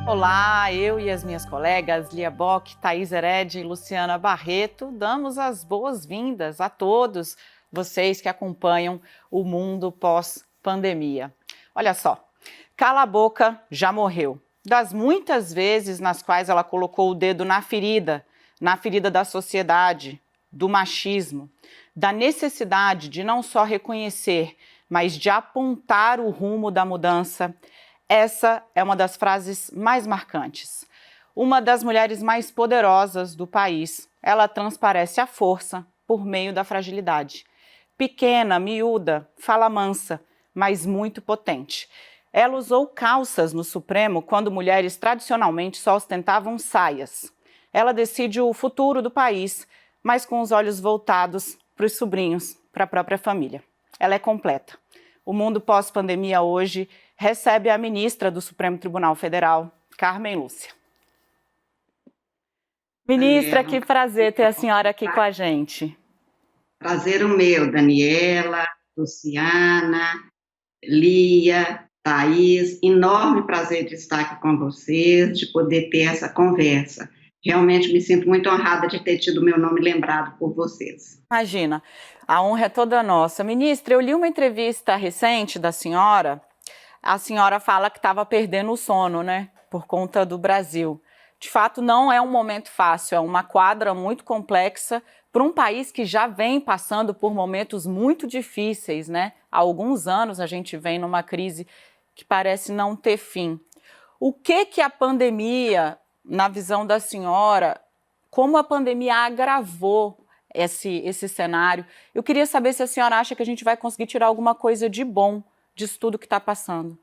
Olá, eu e as minhas colegas Lia Bock, Thaís Hered e Luciana Barreto damos as boas-vindas a todos vocês que acompanham o mundo pós-pandemia. Olha só, Cala a Boca já morreu. Das muitas vezes nas quais ela colocou o dedo na ferida da sociedade, do machismo, da necessidade de não só reconhecer, mas de apontar o rumo da mudança. Essa é uma das frases mais marcantes. Uma das mulheres mais poderosas do país, ela transparece a força por meio da fragilidade. Pequena, miúda, fala mansa, mas muito potente. Ela usou calças no Supremo quando mulheres tradicionalmente só ostentavam saias. Ela decide o futuro do país, mas com os olhos voltados para os sobrinhos, para a própria família. Ela é completa. O mundo pós-pandemia hoje recebe a ministra do Supremo Tribunal Federal, Carmen Lúcia. Ministra, que prazer ter a senhora aqui com a gente. Prazer o meu, Daniela, Luciana, Lia, Thaís. Enorme prazer de estar aqui com vocês, de poder ter essa conversa. Realmente me sinto muito honrada de ter tido meu nome lembrado por vocês. Imagina, a honra é toda nossa. Ministra, eu li uma entrevista recente da senhora. A senhora fala que estava perdendo o sono, né? Por conta do Brasil. De fato, não é um momento fácil, é uma quadra muito complexa para um país que já vem passando por momentos muito difíceis, né? Há alguns anos a gente vem numa crise que parece não ter fim. O que a pandemia, na visão da senhora, como a pandemia agravou esse cenário? Eu queria saber se a senhora acha que a gente vai conseguir tirar alguma coisa de bom disso tudo que está passando.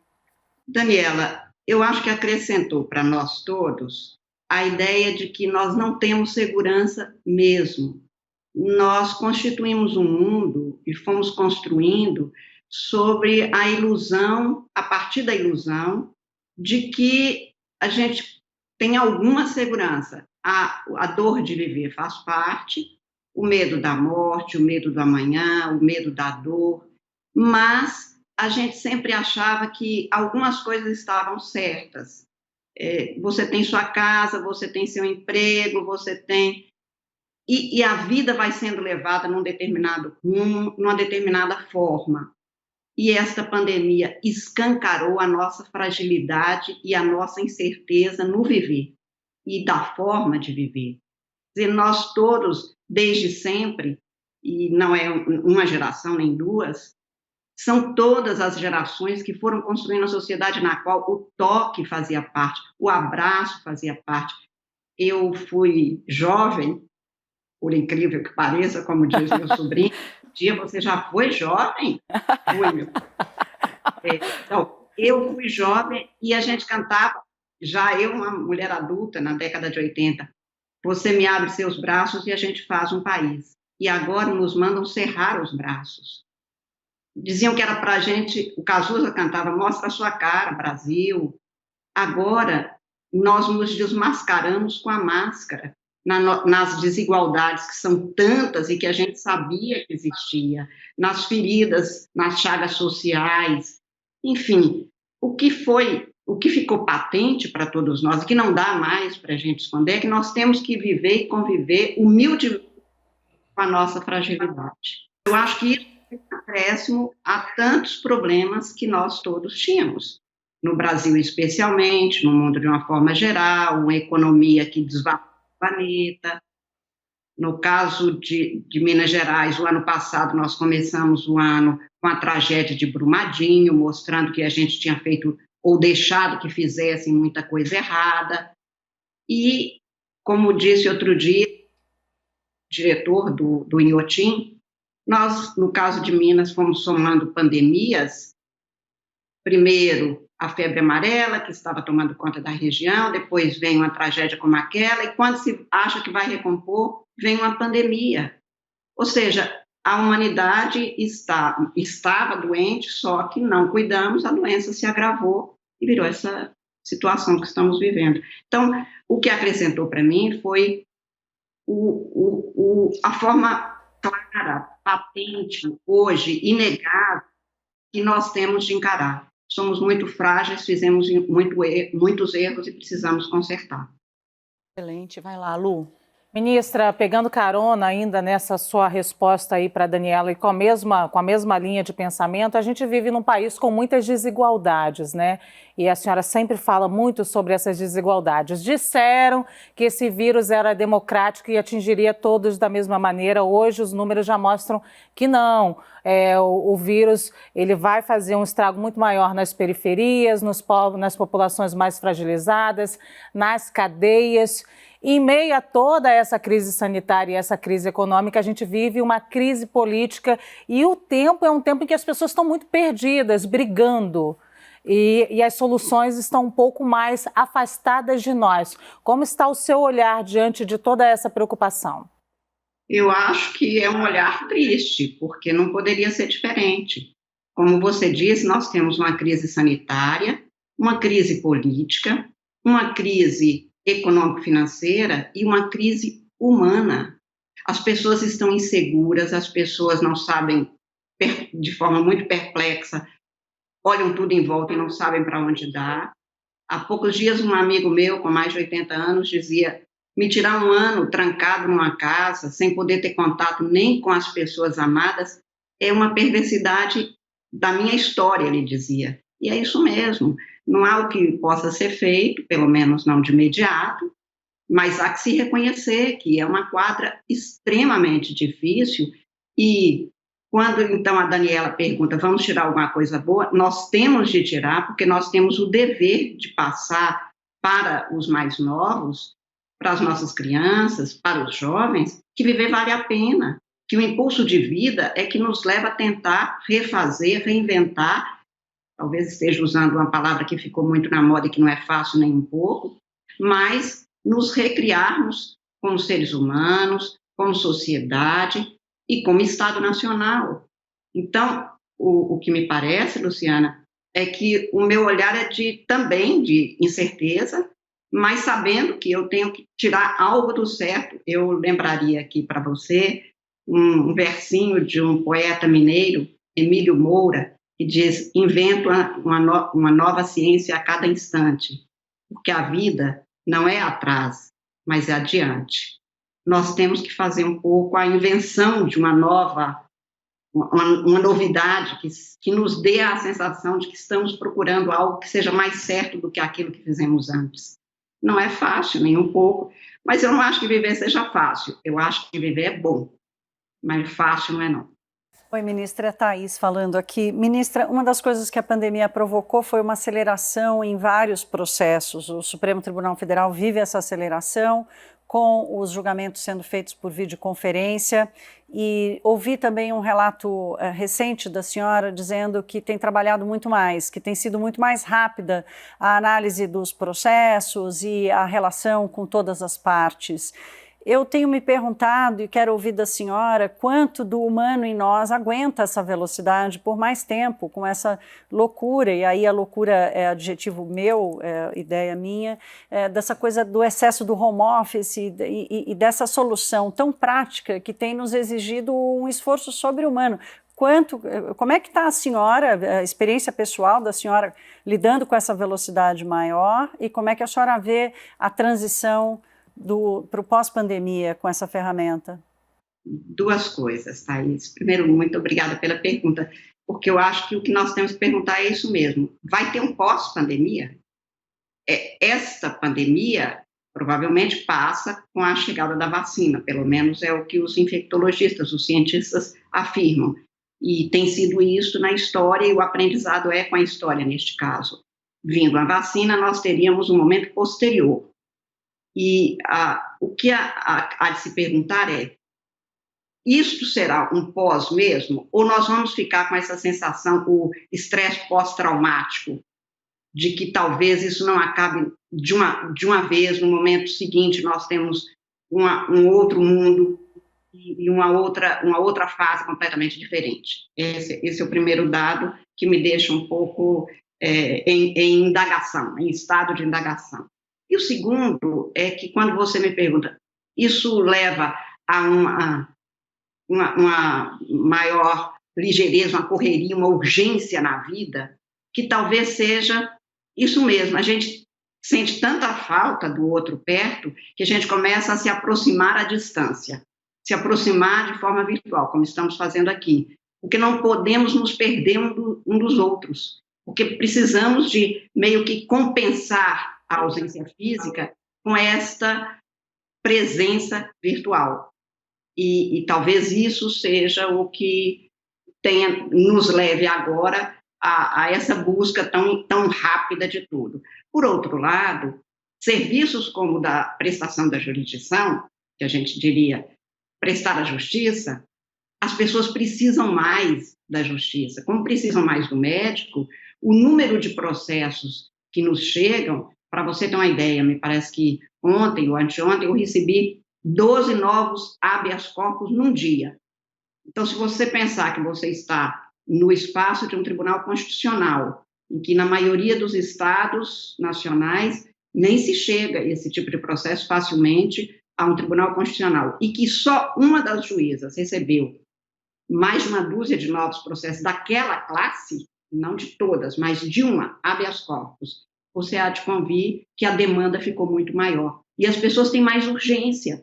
Daniela, eu acho que acrescentou para nós todos a ideia de que nós não temos segurança mesmo. Nós constituímos um mundo e fomos construindo sobre a ilusão, a partir da ilusão, de que a gente tem alguma segurança. A dor de viver faz parte, o medo da morte, o medo do amanhã, o medo da dor, mas a gente sempre achava que algumas coisas estavam certas. Você tem sua casa, você tem seu emprego, você tem... E a vida vai sendo levada num determinado rumo, numa determinada forma. E esta pandemia escancarou a nossa fragilidade e a nossa incerteza no viver e da forma de viver. Quer dizer, nós todos, desde sempre, e não é uma geração nem duas, são todas as gerações que foram construindo a sociedade na qual o toque fazia parte, o abraço fazia parte. Eu fui jovem, por incrível que pareça, como diz meu sobrinho, um dia você já foi jovem? Fui, meu. Então, eu fui jovem e a gente cantava, já eu, uma mulher adulta, na década de 80, você me abre seus braços e a gente faz um país. E agora nos mandam cerrar os braços. Diziam que era para a gente, o Cazuza cantava, mostra a sua cara, Brasil. Agora, nós nos desmascaramos com a máscara, nas desigualdades que são tantas e que a gente sabia que existia, nas feridas, nas chagas sociais, enfim, o que ficou patente para todos nós e que não dá mais para a gente esconder é que nós temos que viver e conviver humilde com a nossa fragilidade. Eu acho que isso é um acréscimo a tantos problemas que nós todos tínhamos. No Brasil, especialmente, no mundo de uma forma geral, uma economia que desvalorizou o planeta. No caso de Minas Gerais, o ano passado, nós começamos o ano com a tragédia de Brumadinho, mostrando que a gente tinha feito ou deixado que fizessem muita coisa errada. E, como disse outro dia, diretor do Inhotim, nós, no caso de Minas, fomos somando pandemias. Primeiro, a febre amarela, que estava tomando conta da região, depois vem uma tragédia como aquela, e quando se acha que vai recompor, vem uma pandemia. Ou seja, a humanidade estava doente, só que não cuidamos, a doença se agravou e virou essa situação que estamos vivendo. Então, o que acrescentou para mim foi a forma clara, patente, hoje, inegável, que nós temos de encarar. somos muito frágeis, fizemos muitos erros e precisamos consertar. Excelente, vai lá, Lu. Ministra, pegando carona ainda nessa sua resposta aí para a Daniela e com a mesma linha de pensamento, a gente vive num país com muitas desigualdades, né? E a senhora sempre fala muito sobre essas desigualdades. Disseram que esse vírus era democrático e atingiria todos da mesma maneira. Hoje os números já mostram que não. O vírus ele vai fazer um estrago muito maior nas periferias, nas populações mais fragilizadas, nas cadeias. Em meio a toda essa crise sanitária e essa crise econômica, a gente vive uma crise política e o tempo é um tempo em que as pessoas estão muito perdidas, brigando. E as soluções estão um pouco mais afastadas de nós. Como está o seu olhar diante de toda essa preocupação? Eu acho que é um olhar triste, porque não poderia ser diferente. Como você disse, nós temos uma crise sanitária, uma crise política, uma crise econômico-financeira e uma crise humana. As pessoas estão inseguras, as pessoas não sabem, de forma muito perplexa, olham tudo em volta e não sabem para onde dar. Há poucos dias, um amigo meu, com mais de 80 anos, dizia: me tirar um ano trancado numa casa, sem poder ter contato nem com as pessoas amadas, é uma perversidade da minha história, ele dizia. E é isso mesmo. Não há o que possa ser feito, pelo menos não de imediato, mas há que se reconhecer que é uma quadra extremamente difícil e quando então a Daniela pergunta, vamos tirar alguma coisa boa? Nós temos de tirar, porque nós temos o dever de passar para os mais novos, para as nossas crianças, para os jovens, que viver vale a pena, que o impulso de vida é que nos leva a tentar refazer, reinventar. Talvez esteja usando uma palavra que ficou muito na moda e que não é fácil nem um pouco, mas nos recriarmos como seres humanos, como sociedade e como Estado Nacional. Então, o que me parece, Luciana, é que o meu olhar é também de incerteza, mas sabendo que eu tenho que tirar algo do certo. Eu lembraria aqui para você um versinho de um poeta mineiro, Emílio Moura, que diz: invento uma nova ciência a cada instante, porque a vida não é atrás, mas é adiante. Nós temos que fazer um pouco a invenção de uma novidade que nos dê a sensação de que estamos procurando algo que seja mais certo do que aquilo que fizemos antes. Não é fácil, nem um pouco, mas eu não acho que viver seja fácil. Eu acho que viver é bom, mas fácil não é não. Oi, ministra, Thaís falando aqui. Ministra, uma das coisas que a pandemia provocou foi uma aceleração em vários processos. O Supremo Tribunal Federal vive essa aceleração, com os julgamentos sendo feitos por videoconferência, e ouvi também um relato recente da senhora dizendo que tem trabalhado muito mais, que tem sido muito mais rápida a análise dos processos e a relação com todas as partes. Eu tenho me perguntado e quero ouvir da senhora quanto do humano em nós aguenta essa velocidade por mais tempo, com essa loucura, e aí a loucura é adjetivo meu, é ideia minha, dessa coisa do excesso do home office e dessa solução tão prática que tem nos exigido um esforço sobre-humano. Como é que está a senhora, a experiência pessoal da senhora lidando com essa velocidade maior e como é que a senhora vê a transição para o pós-pandemia com essa ferramenta? Duas coisas, Thaís. Primeiro, muito obrigada pela pergunta, porque eu acho que o que nós temos que perguntar é isso mesmo. Vai ter um pós-pandemia? Essa pandemia provavelmente passa com a chegada da vacina, pelo menos é o que os infectologistas, os cientistas afirmam. E tem sido isso na história, e o aprendizado é com a história neste caso. Vindo a vacina, nós teríamos um momento posterior. E o que há de se perguntar é, isto será um pós mesmo? Ou nós vamos ficar com essa sensação, o estresse pós-traumático, de que talvez isso não acabe de uma vez, no momento seguinte nós temos um outro mundo e uma outra fase completamente diferente. Esse é o primeiro dado que me deixa um pouco em indagação, em estado de indagação. E o segundo é que, quando você me pergunta, isso leva a uma maior ligeireza, uma correria, uma urgência na vida? que talvez seja isso mesmo, a gente sente tanta falta do outro perto que a gente começa a se aproximar à distância, se aproximar de forma virtual, como estamos fazendo aqui, porque não podemos nos perder um dos outros, porque precisamos de meio que compensar a ausência física com esta presença virtual. E talvez isso seja o que nos leve agora a essa busca tão rápida de tudo. Por outro lado, serviços como da prestação da jurisdição, que a gente diria prestar a justiça, as pessoas precisam mais da justiça. Como precisam mais do médico, o número de processos que nos chegam, para você ter uma ideia, me parece que ontem ou anteontem eu recebi 12 novos habeas corpus num dia. Então, se você pensar que você está no espaço de um tribunal constitucional, em que na maioria dos estados nacionais nem se chega a esse tipo de processo facilmente a um tribunal constitucional, e que só uma das juízas recebeu mais de uma dúzia de novos processos daquela classe, não de todas, mas de uma, habeas corpus, você há de convir que a demanda ficou muito maior. E as pessoas têm mais urgência,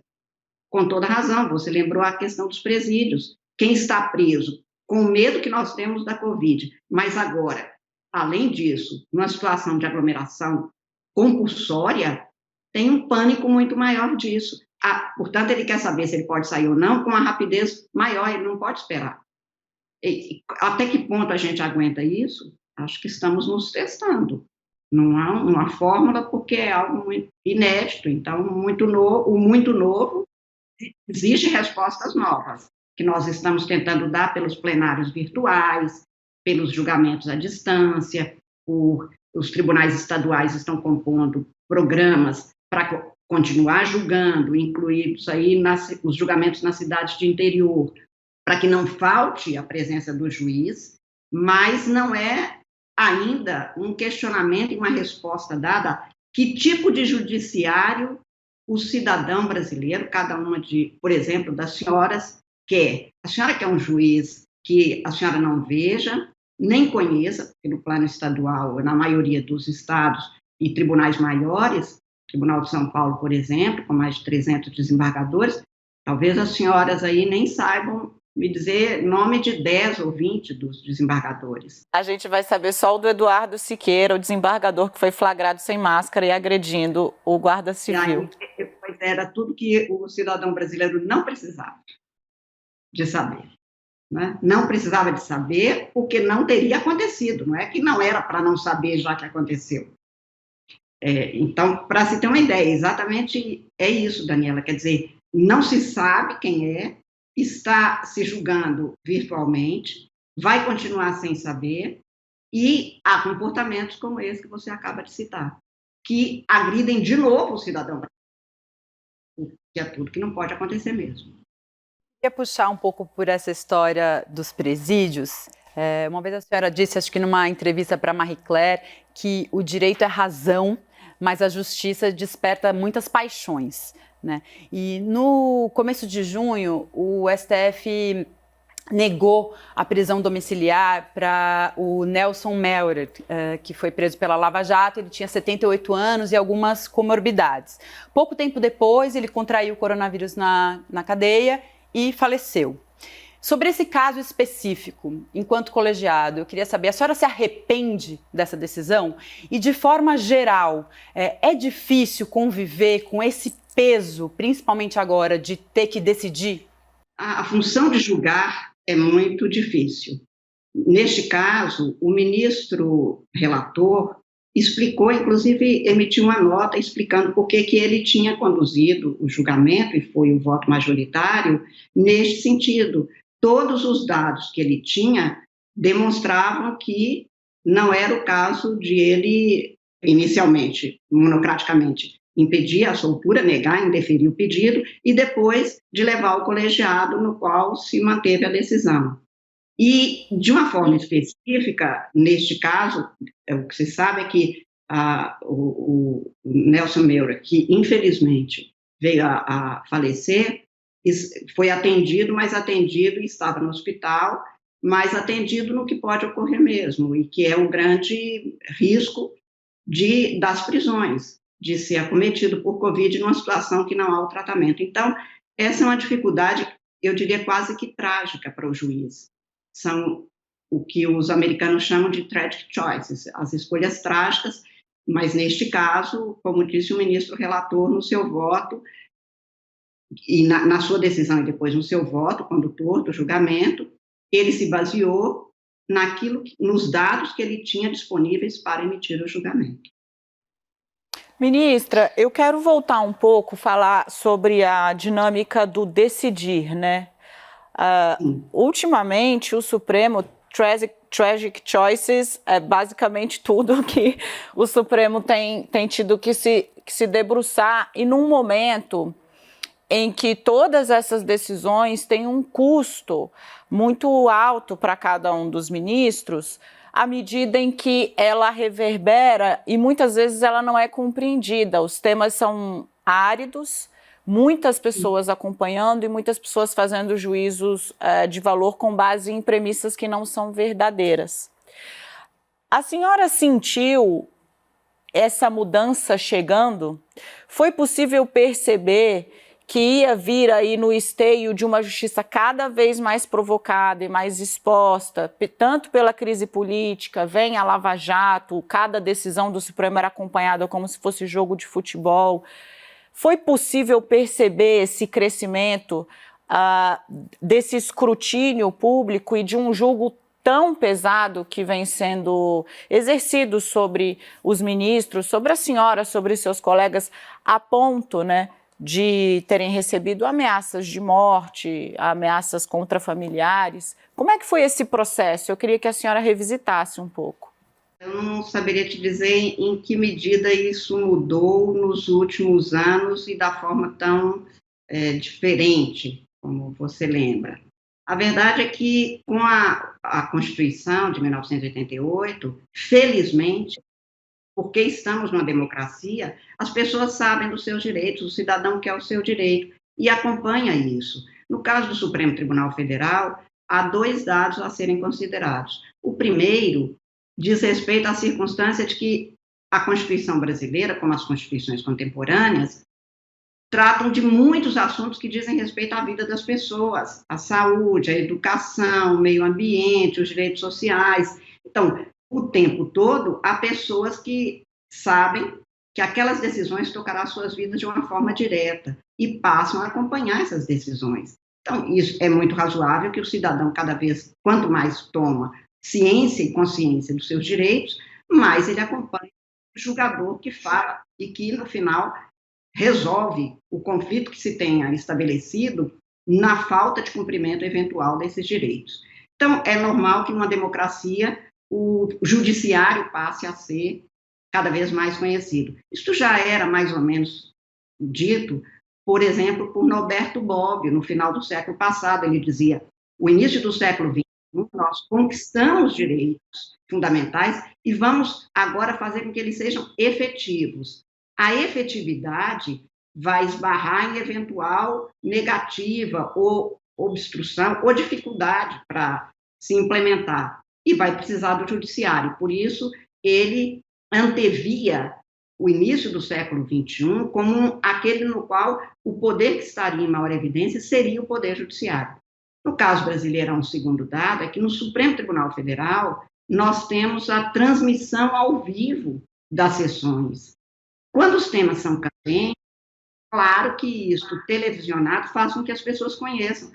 com toda razão. Você lembrou a questão dos presídios. Quem está preso, com o medo que nós temos da Covid, mas agora, além disso, numa situação de aglomeração compulsória, tem um pânico muito maior disso. Portanto, ele quer saber se ele pode sair ou não com uma rapidez maior, ele não pode esperar. Até que ponto a gente aguenta isso? Acho que estamos nos testando. Não há uma fórmula, porque é algo muito inédito. Então, o muito novo exige respostas novas, que nós estamos tentando dar pelos plenários virtuais, pelos julgamentos à distância, os tribunais estaduais estão compondo programas para continuar julgando, incluídos aí os julgamentos nas cidades de interior, para que não falte a presença do juiz, mas não é ainda um questionamento e uma resposta dada que tipo de judiciário o cidadão brasileiro, cada uma por exemplo, das senhoras quer. A senhora quer um juiz que a senhora não veja, nem conheça, porque no plano estadual, na maioria dos estados e tribunais maiores, Tribunal de São Paulo, por exemplo, com mais de 300 desembargadores, talvez as senhoras aí nem saibam me dizer nome de 10 ou 20 dos desembargadores. A gente vai saber só o do Eduardo Siqueira, o desembargador que foi flagrado sem máscara e agredindo o guarda civil. Pois era tudo que o cidadão brasileiro não precisava de saber. Né? Não precisava de saber porque não teria acontecido, não é que não era para não saber já que aconteceu. Então, para se ter uma ideia, exatamente é isso, Daniela, quer dizer, não se sabe quem é, está se julgando virtualmente, vai continuar sem saber, e há comportamentos como esse que você acaba de citar, que agridem de novo o cidadão brasileiro, que é tudo que não pode acontecer mesmo. Eu queria puxar um pouco por essa história dos presídios. Uma vez a senhora disse, acho que numa entrevista para Marie Claire, que o direito é razão, mas a justiça desperta muitas paixões, né? E no começo de junho, o STF negou a prisão domiciliar para o Nelson Melrer, que foi preso pela Lava Jato. Ele tinha 78 anos e algumas comorbidades. Pouco tempo depois, ele contraiu o coronavírus na cadeia e faleceu. Sobre esse caso específico, enquanto colegiado, eu queria saber, a senhora se arrepende dessa decisão? E, de forma geral, é difícil conviver com esse peso, principalmente agora, de ter que decidir? A função de julgar é muito difícil. Neste caso, o ministro relator explicou, inclusive emitiu uma nota explicando por que ele tinha conduzido o julgamento, e foi o voto majoritário, neste sentido. Todos os dados que ele tinha demonstravam que não era o caso de ele, inicialmente, monocraticamente, impedir a soltura, negar, indeferir o pedido, e depois de levar ao colegiado no qual se manteve a decisão. E, de uma forma específica, neste caso, o que se sabe é que o Nelson Melrer, que infelizmente veio a falecer, foi atendido, mas atendido e estava no hospital, mas atendido no que pode ocorrer mesmo, e que é o grande risco das prisões, de ser acometido por Covid numa situação que não há o tratamento. Então, essa é uma dificuldade, eu diria quase que trágica para o juiz. São o que os americanos chamam de tragic choices, as escolhas trágicas, mas neste caso, como disse o ministro relator no seu voto, e na sua decisão e depois no seu voto, condutor do julgamento, ele se baseou nos dados que ele tinha disponíveis para emitir o julgamento. Ministra, eu quero voltar um pouco, falar sobre a dinâmica do decidir, né? Ultimamente, o Supremo, tragic choices, é basicamente tudo que o Supremo tem tido que se debruçar, e num momento em que todas essas decisões têm um custo muito alto para cada um dos ministros, à medida em que ela reverbera e muitas vezes ela não é compreendida. Os temas são áridos, muitas pessoas acompanhando e muitas pessoas fazendo juízos de valor com base em premissas que não são verdadeiras. A senhora sentiu essa mudança chegando? Foi possível perceber que ia vir aí no esteio de uma justiça cada vez mais provocada e mais exposta, tanto pela crise política, vem a Lava Jato, cada decisão do Supremo era acompanhada como se fosse jogo de futebol. Foi possível perceber esse crescimento desse escrutínio público e de um julgo tão pesado que vem sendo exercido sobre os ministros, sobre a senhora, sobre seus colegas, a ponto, né, de terem recebido ameaças de morte, ameaças contra familiares? Como é que foi esse processo? Eu queria que a senhora revisitasse um pouco. Eu não saberia te dizer em que medida isso mudou nos últimos anos e da forma tão diferente, como você lembra. A verdade é que, com a Constituição de 1988, felizmente, porque estamos numa democracia, as pessoas sabem dos seus direitos, o cidadão quer o seu direito e acompanha isso. No caso do Supremo Tribunal Federal, há 2 dados a serem considerados. O primeiro diz respeito à circunstância de que a Constituição brasileira, como as constituições contemporâneas, tratam de muitos assuntos que dizem respeito à vida das pessoas, a saúde, a educação, o meio ambiente, os direitos sociais. Então, o tempo todo, há pessoas que sabem que aquelas decisões tocarão as suas vidas de uma forma direta e passam a acompanhar essas decisões. Então, isso é muito razoável que o cidadão, cada vez, quanto mais toma ciência e consciência dos seus direitos, mais ele acompanha o julgador que fala e que, no final, resolve o conflito que se tenha estabelecido na falta de cumprimento eventual desses direitos. Então, é normal que numa democracia o judiciário passe a ser cada vez mais conhecido. Isso já era mais ou menos dito, por exemplo, por Norberto Bobbio, no final do século passado. Ele dizia: o início do século XXI, nós conquistamos direitos fundamentais e vamos agora fazer com que eles sejam efetivos. A efetividade vai esbarrar em eventual negativa ou obstrução ou dificuldade para se implementar, e vai precisar do judiciário. Por isso, ele antevia o início do século XXI como aquele no qual o poder que estaria em maior evidência seria o poder judiciário. No caso brasileiro, há um segundo dado, é que no Supremo Tribunal Federal nós temos a transmissão ao vivo das sessões. Quando os temas são candentes, claro que isso, televisionado, faz com que as pessoas conheçam.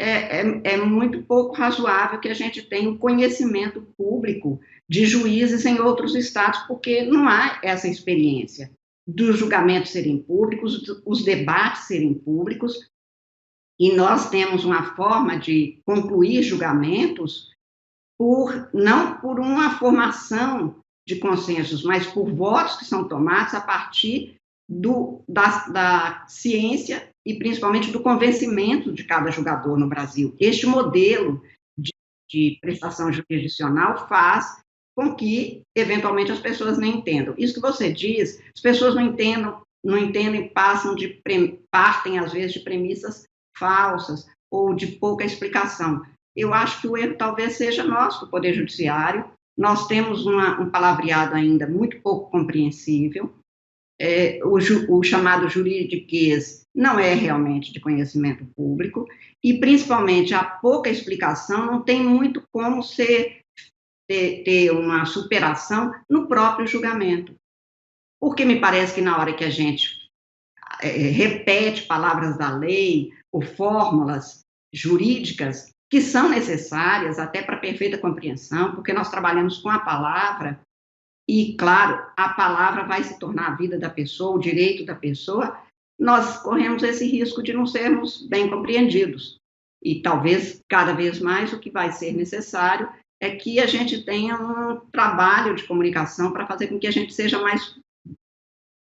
É muito pouco razoável que a gente tenha o conhecimento público de juízes em outros estados, porque não há essa experiência dos julgamentos serem públicos, os debates serem públicos, e nós temos uma forma de concluir julgamentos não por uma formação de consensos, mas por votos que são tomados a partir da ciência e principalmente do convencimento de cada julgador no Brasil. Este modelo de prestação jurisdicional faz com que, eventualmente, as pessoas não entendam. Isso que você diz, as pessoas não entendem, partem, às vezes, de premissas falsas ou de pouca explicação. Eu acho que o erro talvez seja nosso, do Poder Judiciário. Nós temos um palavreado ainda muito pouco compreensível. O chamado juridiquês não é realmente de conhecimento público, e principalmente a pouca explicação não tem muito como ter uma superação no próprio julgamento. Porque me parece que na hora que a gente repete palavras da lei ou fórmulas jurídicas que são necessárias até para perfeita compreensão, porque nós trabalhamos com a palavra, e, claro, a palavra vai se tornar a vida da pessoa, o direito da pessoa, nós corremos esse risco de não sermos bem compreendidos. E talvez, cada vez mais, o que vai ser necessário é que a gente tenha um trabalho de comunicação para fazer com que a gente seja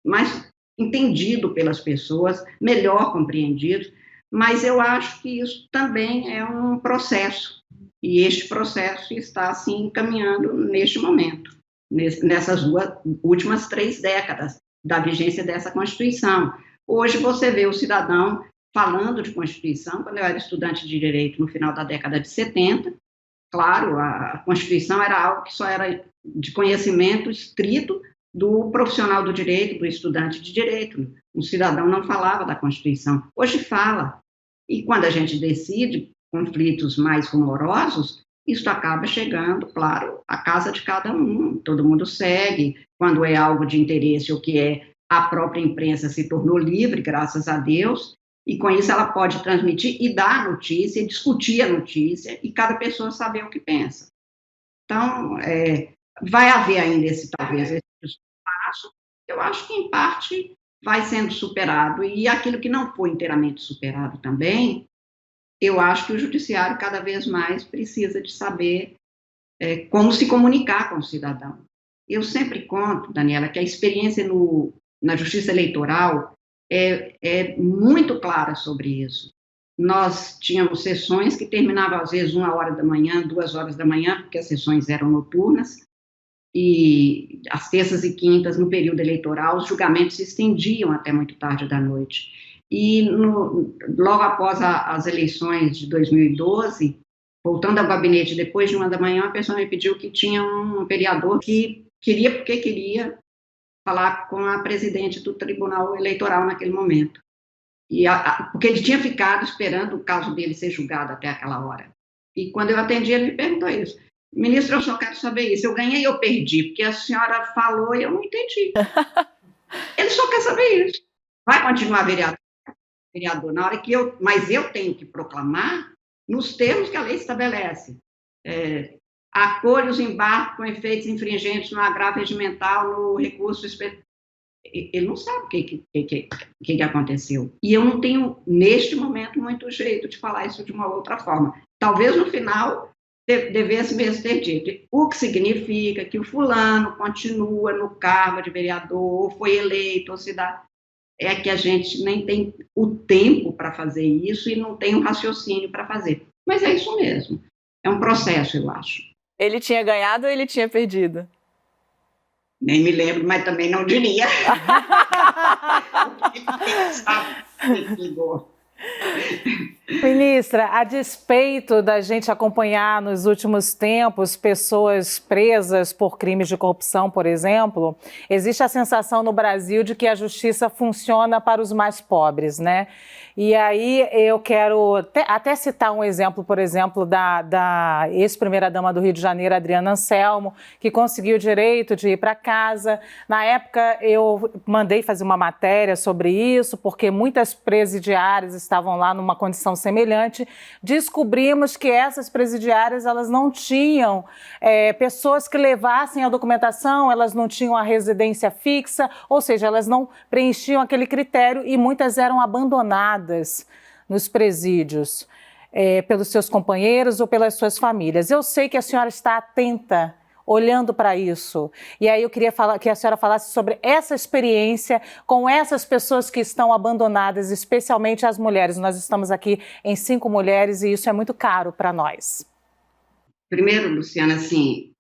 mais entendido pelas pessoas, melhor compreendido, mas eu acho que isso também é um processo, e este processo está, assim, caminhando neste momento, nessas últimas 3 décadas da vigência dessa Constituição. Hoje você vê o cidadão falando de Constituição. Quando eu era estudante de Direito no final da década de 70, claro, a Constituição era algo que só era de conhecimento estrito do profissional do direito, do estudante de direito. O cidadão não falava da Constituição. Hoje fala. E quando a gente decide conflitos mais rumorosos, isso acaba chegando, claro, à casa de cada um. Todo mundo segue. Quando é algo de interesse, o que é, a própria imprensa se tornou livre, graças a Deus, e com isso ela pode transmitir e dar a notícia, discutir a notícia, e cada pessoa saber o que pensa. Então, vai haver ainda talvez esse espaço, eu acho que em parte vai sendo superado, e aquilo que não foi inteiramente superado também, eu acho que o judiciário cada vez mais precisa de saber como se comunicar com o cidadão. Eu sempre conto, Daniela, que a experiência na justiça eleitoral é muito clara sobre isso. Nós tínhamos sessões que terminavam às vezes 1h da manhã, 2h da manhã, porque as sessões eram noturnas, e às terças e quintas, no período eleitoral, os julgamentos se estendiam até muito tarde da noite. E logo após as eleições de 2012, voltando ao gabinete depois de 1h da manhã, a pessoa me pediu que tinha um vereador que queria falar com a presidente do Tribunal Eleitoral naquele momento. Porque ele tinha ficado esperando o caso dele ser julgado até aquela hora. E quando eu atendi, ele me perguntou isso. Ministro, eu só quero saber isso. Eu ganhei ou perdi? Porque a senhora falou e eu não entendi. Ele só quer saber isso. Vai continuar vereador na hora que mas eu tenho que proclamar nos termos que a lei estabelece. Acolhe os embargos com efeitos infringentes no agravo regimental, no recurso especial. Ele não sabe o que aconteceu. E eu não tenho, neste momento, muito jeito de falar isso de uma outra forma. Talvez no final devesse mesmo ter dito o que significa que o fulano continua no cargo de vereador, ou foi eleito, ou se dá. É que a gente nem tem o tempo para fazer isso e não tem o raciocínio para fazer. Mas é isso mesmo. É um processo, eu acho. Ele tinha ganhado ou ele tinha perdido? Nem me lembro, mas também não diria. Ministra, a despeito da gente acompanhar nos últimos tempos pessoas presas por crimes de corrupção, por exemplo, existe a sensação no Brasil de que a justiça funciona para os mais pobres, né? E aí eu quero até citar um exemplo, por exemplo, da ex-primeira-dama do Rio de Janeiro, Adriana Anselmo, que conseguiu o direito de ir para casa. Na época eu mandei fazer uma matéria sobre isso, porque muitas presidiárias estavam lá numa condição semelhante. Descobrimos que essas presidiárias, elas não tinham pessoas que levassem a documentação, elas não tinham a residência fixa, ou seja, elas não preenchiam aquele critério e muitas eram abandonadas nos presídios pelos seus companheiros ou pelas suas famílias. Eu sei que a senhora está atenta, olhando para isso. E aí eu queria que a senhora falasse sobre essa experiência com essas pessoas que estão abandonadas, especialmente as mulheres. Nós estamos aqui em 5 mulheres e isso é muito caro para nós. Primeiro, Luciana, assim,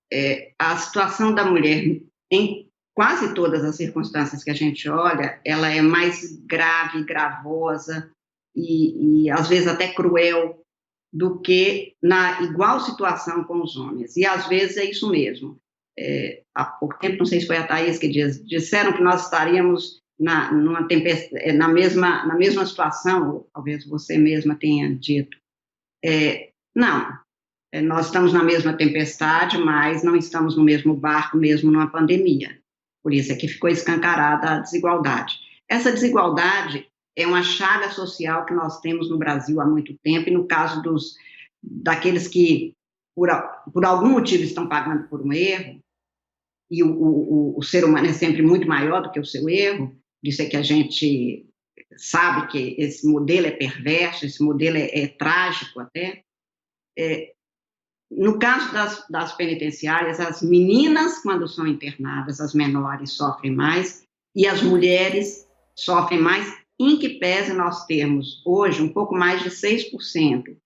a situação da mulher em quase todas as circunstâncias que a gente olha, ela é mais grave, gravosa e às vezes até cruel do que na igual situação com os homens. E, às vezes, é isso mesmo. Há pouco tempo, não sei se foi a Thaís que disseram que nós estaríamos na mesma situação, ou talvez você mesma tenha dito. Não, nós estamos na mesma tempestade, mas não estamos no mesmo barco, mesmo numa pandemia. Por isso é que ficou escancarada a desigualdade. Essa desigualdade é uma chaga social que nós temos no Brasil há muito tempo, e no caso daqueles que, por algum motivo, estão pagando por um erro, e o ser humano é sempre muito maior do que o seu erro, isso é que a gente sabe que esse modelo é perverso, esse modelo é trágico até. No caso das penitenciárias, as meninas, quando são internadas, as menores sofrem mais, e as mulheres sofrem mais, em que pese nós temos hoje um pouco mais de 6%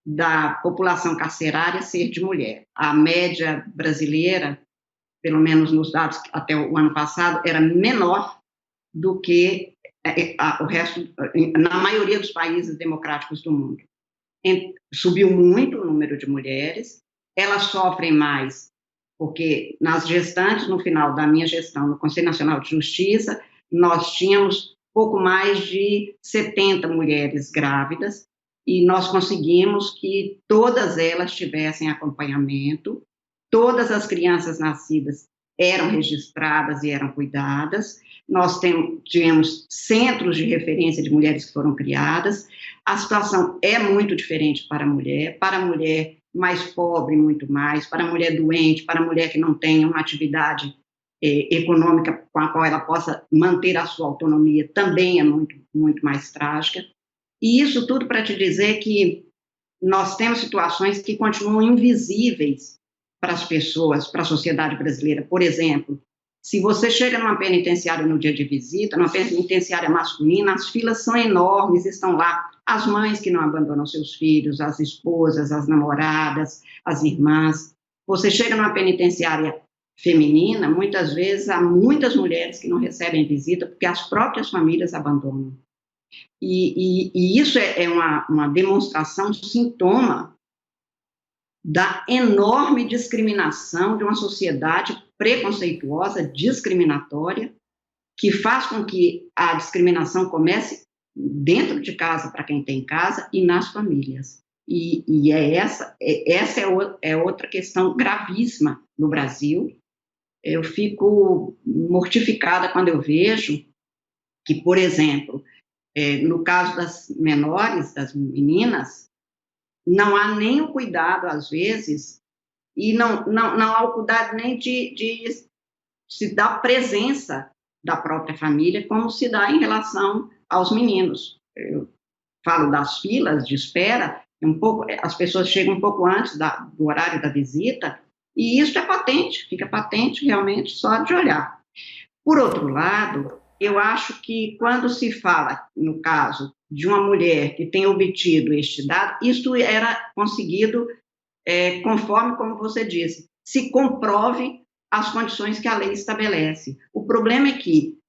da população carcerária ser de mulher. A média brasileira, pelo menos nos dados até o ano passado, era menor do que o resto, na maioria dos países democráticos do mundo. Subiu muito o número de mulheres, elas sofrem mais, porque nas gestantes, no final da minha gestão no Conselho Nacional de Justiça, nós tínhamos pouco mais de 70 mulheres grávidas, e nós conseguimos que todas elas tivessem acompanhamento, todas as crianças nascidas eram registradas e eram cuidadas, nós tivemos centros de referência de mulheres que foram criadas. A situação é muito diferente para a mulher mais pobre, muito mais, para a mulher doente, para a mulher que não tem uma atividade econômica com a qual ela possa manter a sua autonomia, também é muito, muito mais trágica. E isso tudo para te dizer que nós temos situações que continuam invisíveis para as pessoas, para a sociedade brasileira. Por exemplo, se você chega numa penitenciária no dia de visita, numa penitenciária masculina, as filas são enormes, estão lá as mães que não abandonam seus filhos, as esposas, as namoradas, as irmãs. Você chega numa penitenciária feminina, muitas vezes há muitas mulheres que não recebem visita porque as próprias famílias abandonam. E isso é uma demonstração, um sintoma da enorme discriminação de uma sociedade preconceituosa, discriminatória, que faz com que a discriminação comece dentro de casa, para quem tem casa, e nas famílias. E essa é outra questão gravíssima no Brasil. Eu fico mortificada quando eu vejo que, por exemplo, no caso das menores, das meninas, não há nem o cuidado, às vezes, e não há o cuidado nem de se dar presença da própria família, como se dá em relação aos meninos. Eu falo das filas de espera, as pessoas chegam um pouco antes do horário da visita, e isso é patente, fica patente realmente só de olhar. Por outro lado, eu acho que quando se fala, no caso de uma mulher que tem obtido este dado, isso era conseguido conforme, como você disse, se comprove as condições que a lei estabelece. O problema é que,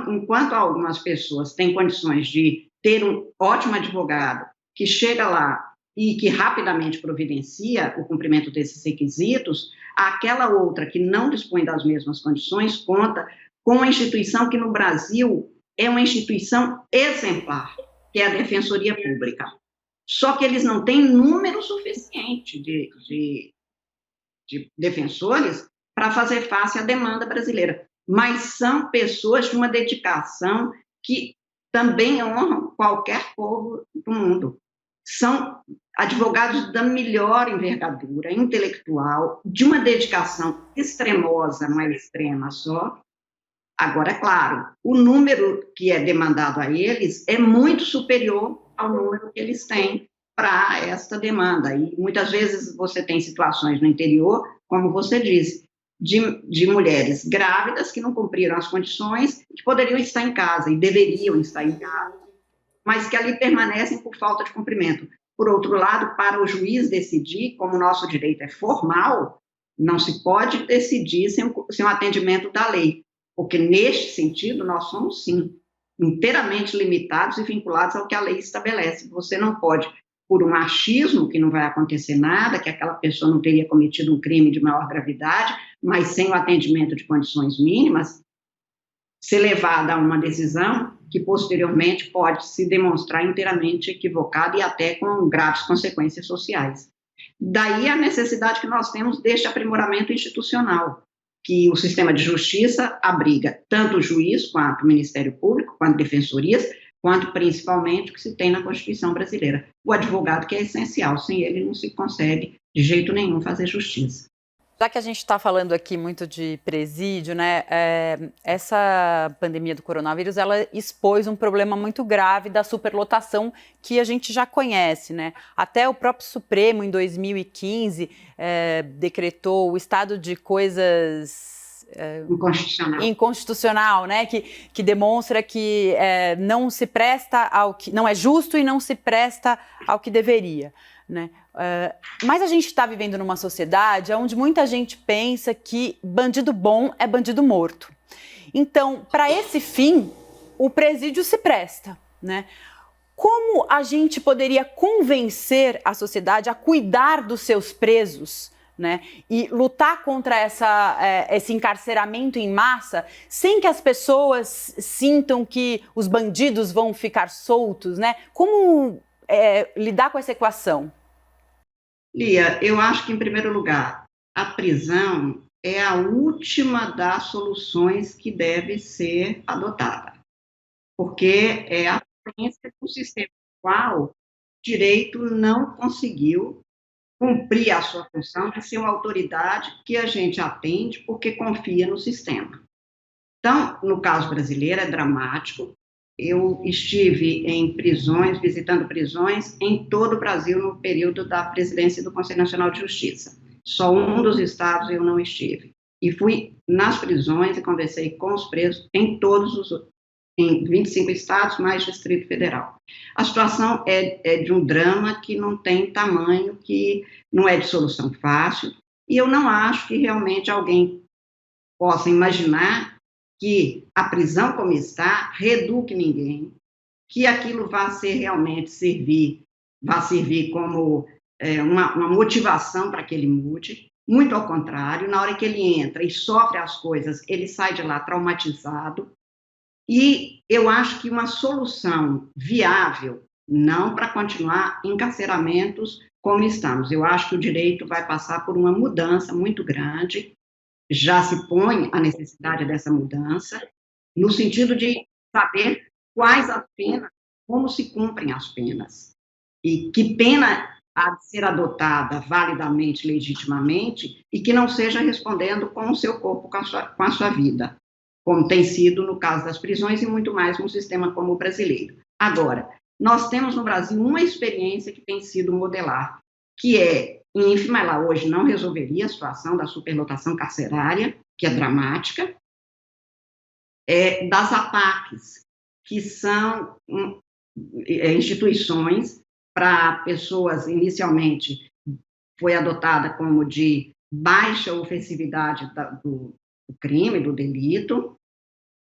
enquanto algumas pessoas têm condições de ter um ótimo advogado que chega lá e que rapidamente providencia o cumprimento desses requisitos, aquela outra que não dispõe das mesmas condições conta com uma instituição que no Brasil é uma instituição exemplar, que é a Defensoria Pública. Só que eles não têm número suficiente de defensores para fazer face à demanda brasileira, mas são pessoas de uma dedicação que também honram qualquer povo do mundo. São advogados da melhor envergadura intelectual, de uma dedicação extremosa, não é extrema só. Agora, é claro, o número que é demandado a eles é muito superior ao número que eles têm para esta demanda. E muitas vezes você tem situações no interior, como você disse, de mulheres grávidas que não cumpriram as condições, que poderiam estar em casa e deveriam estar em casa, mas que ali permanecem por falta de cumprimento. Por outro lado, para o juiz decidir, como o nosso direito é formal, não se pode decidir sem o atendimento da lei, porque neste sentido nós somos, sim, inteiramente limitados e vinculados ao que a lei estabelece. Você não pode por um achismo que não vai acontecer nada, que aquela pessoa não teria cometido um crime de maior gravidade, mas sem o atendimento de condições mínimas, ser levada a uma decisão que posteriormente pode se demonstrar inteiramente equivocada e até com graves consequências sociais. Daí a necessidade que nós temos deste aprimoramento institucional, que o sistema de justiça abriga tanto o juiz, quanto o Ministério Público, quanto defensorias, quanto principalmente o que se tem na Constituição brasileira. O advogado, que é essencial, sem ele não se consegue de jeito nenhum fazer justiça. Já que a gente está falando aqui muito de presídio, né, essa pandemia do coronavírus, ela expôs um problema muito grave da superlotação que a gente já conhece, né? Até o próprio Supremo, em 2015, decretou o estado de coisas inconstitucional, né? Que demonstra que não se presta ao que não é justo e não se presta ao que deveria, né? Mas a gente está vivendo numa sociedade onde muita gente pensa que bandido bom é bandido morto. Então, para esse fim, o presídio se presta, né? Como a gente poderia convencer a sociedade a cuidar dos seus presos, né, e lutar contra esse encarceramento em massa, sem que as pessoas sintam que os bandidos vão ficar soltos, né? Como lidar com essa equação? Lia, eu acho que, em primeiro lugar, a prisão é a última das soluções que deve ser adotada, porque é a falência do sistema qual o direito não conseguiu cumprir a sua função de ser uma autoridade que a gente atende porque confia no sistema. Então, no caso brasileiro, é dramático. Eu estive em prisões, visitando prisões em todo o Brasil no período da presidência do Conselho Nacional de Justiça. Só um dos estados eu não estive. E fui nas prisões e conversei com os presos em em 25 estados, mais Distrito Federal. A situação é de um drama que não tem tamanho, que não é de solução fácil, e eu não acho que realmente alguém possa imaginar que a prisão como está reeduque ninguém, que aquilo vá servir como uma motivação para que ele mude. Muito ao contrário, na hora que ele entra e sofre as coisas, ele sai de lá traumatizado. E eu acho que uma solução viável, não para continuar encarceramentos como estamos. Eu acho que o direito vai passar por uma mudança muito grande. Já se põe a necessidade dessa mudança, no sentido de saber quais as penas, como se cumprem as penas, e que pena há de ser adotada validamente, legitimamente, e que não seja respondendo com o seu corpo, com a sua vida, como tem sido no caso das prisões e muito mais num sistema como o brasileiro. Agora, nós temos no Brasil uma experiência que tem sido modelar, que é ínfima, ela hoje não resolveria a situação da superlotação carcerária, que é dramática, das APACs, que são instituições para pessoas, inicialmente, foi adotada como de baixa ofensividade do crime, do delito,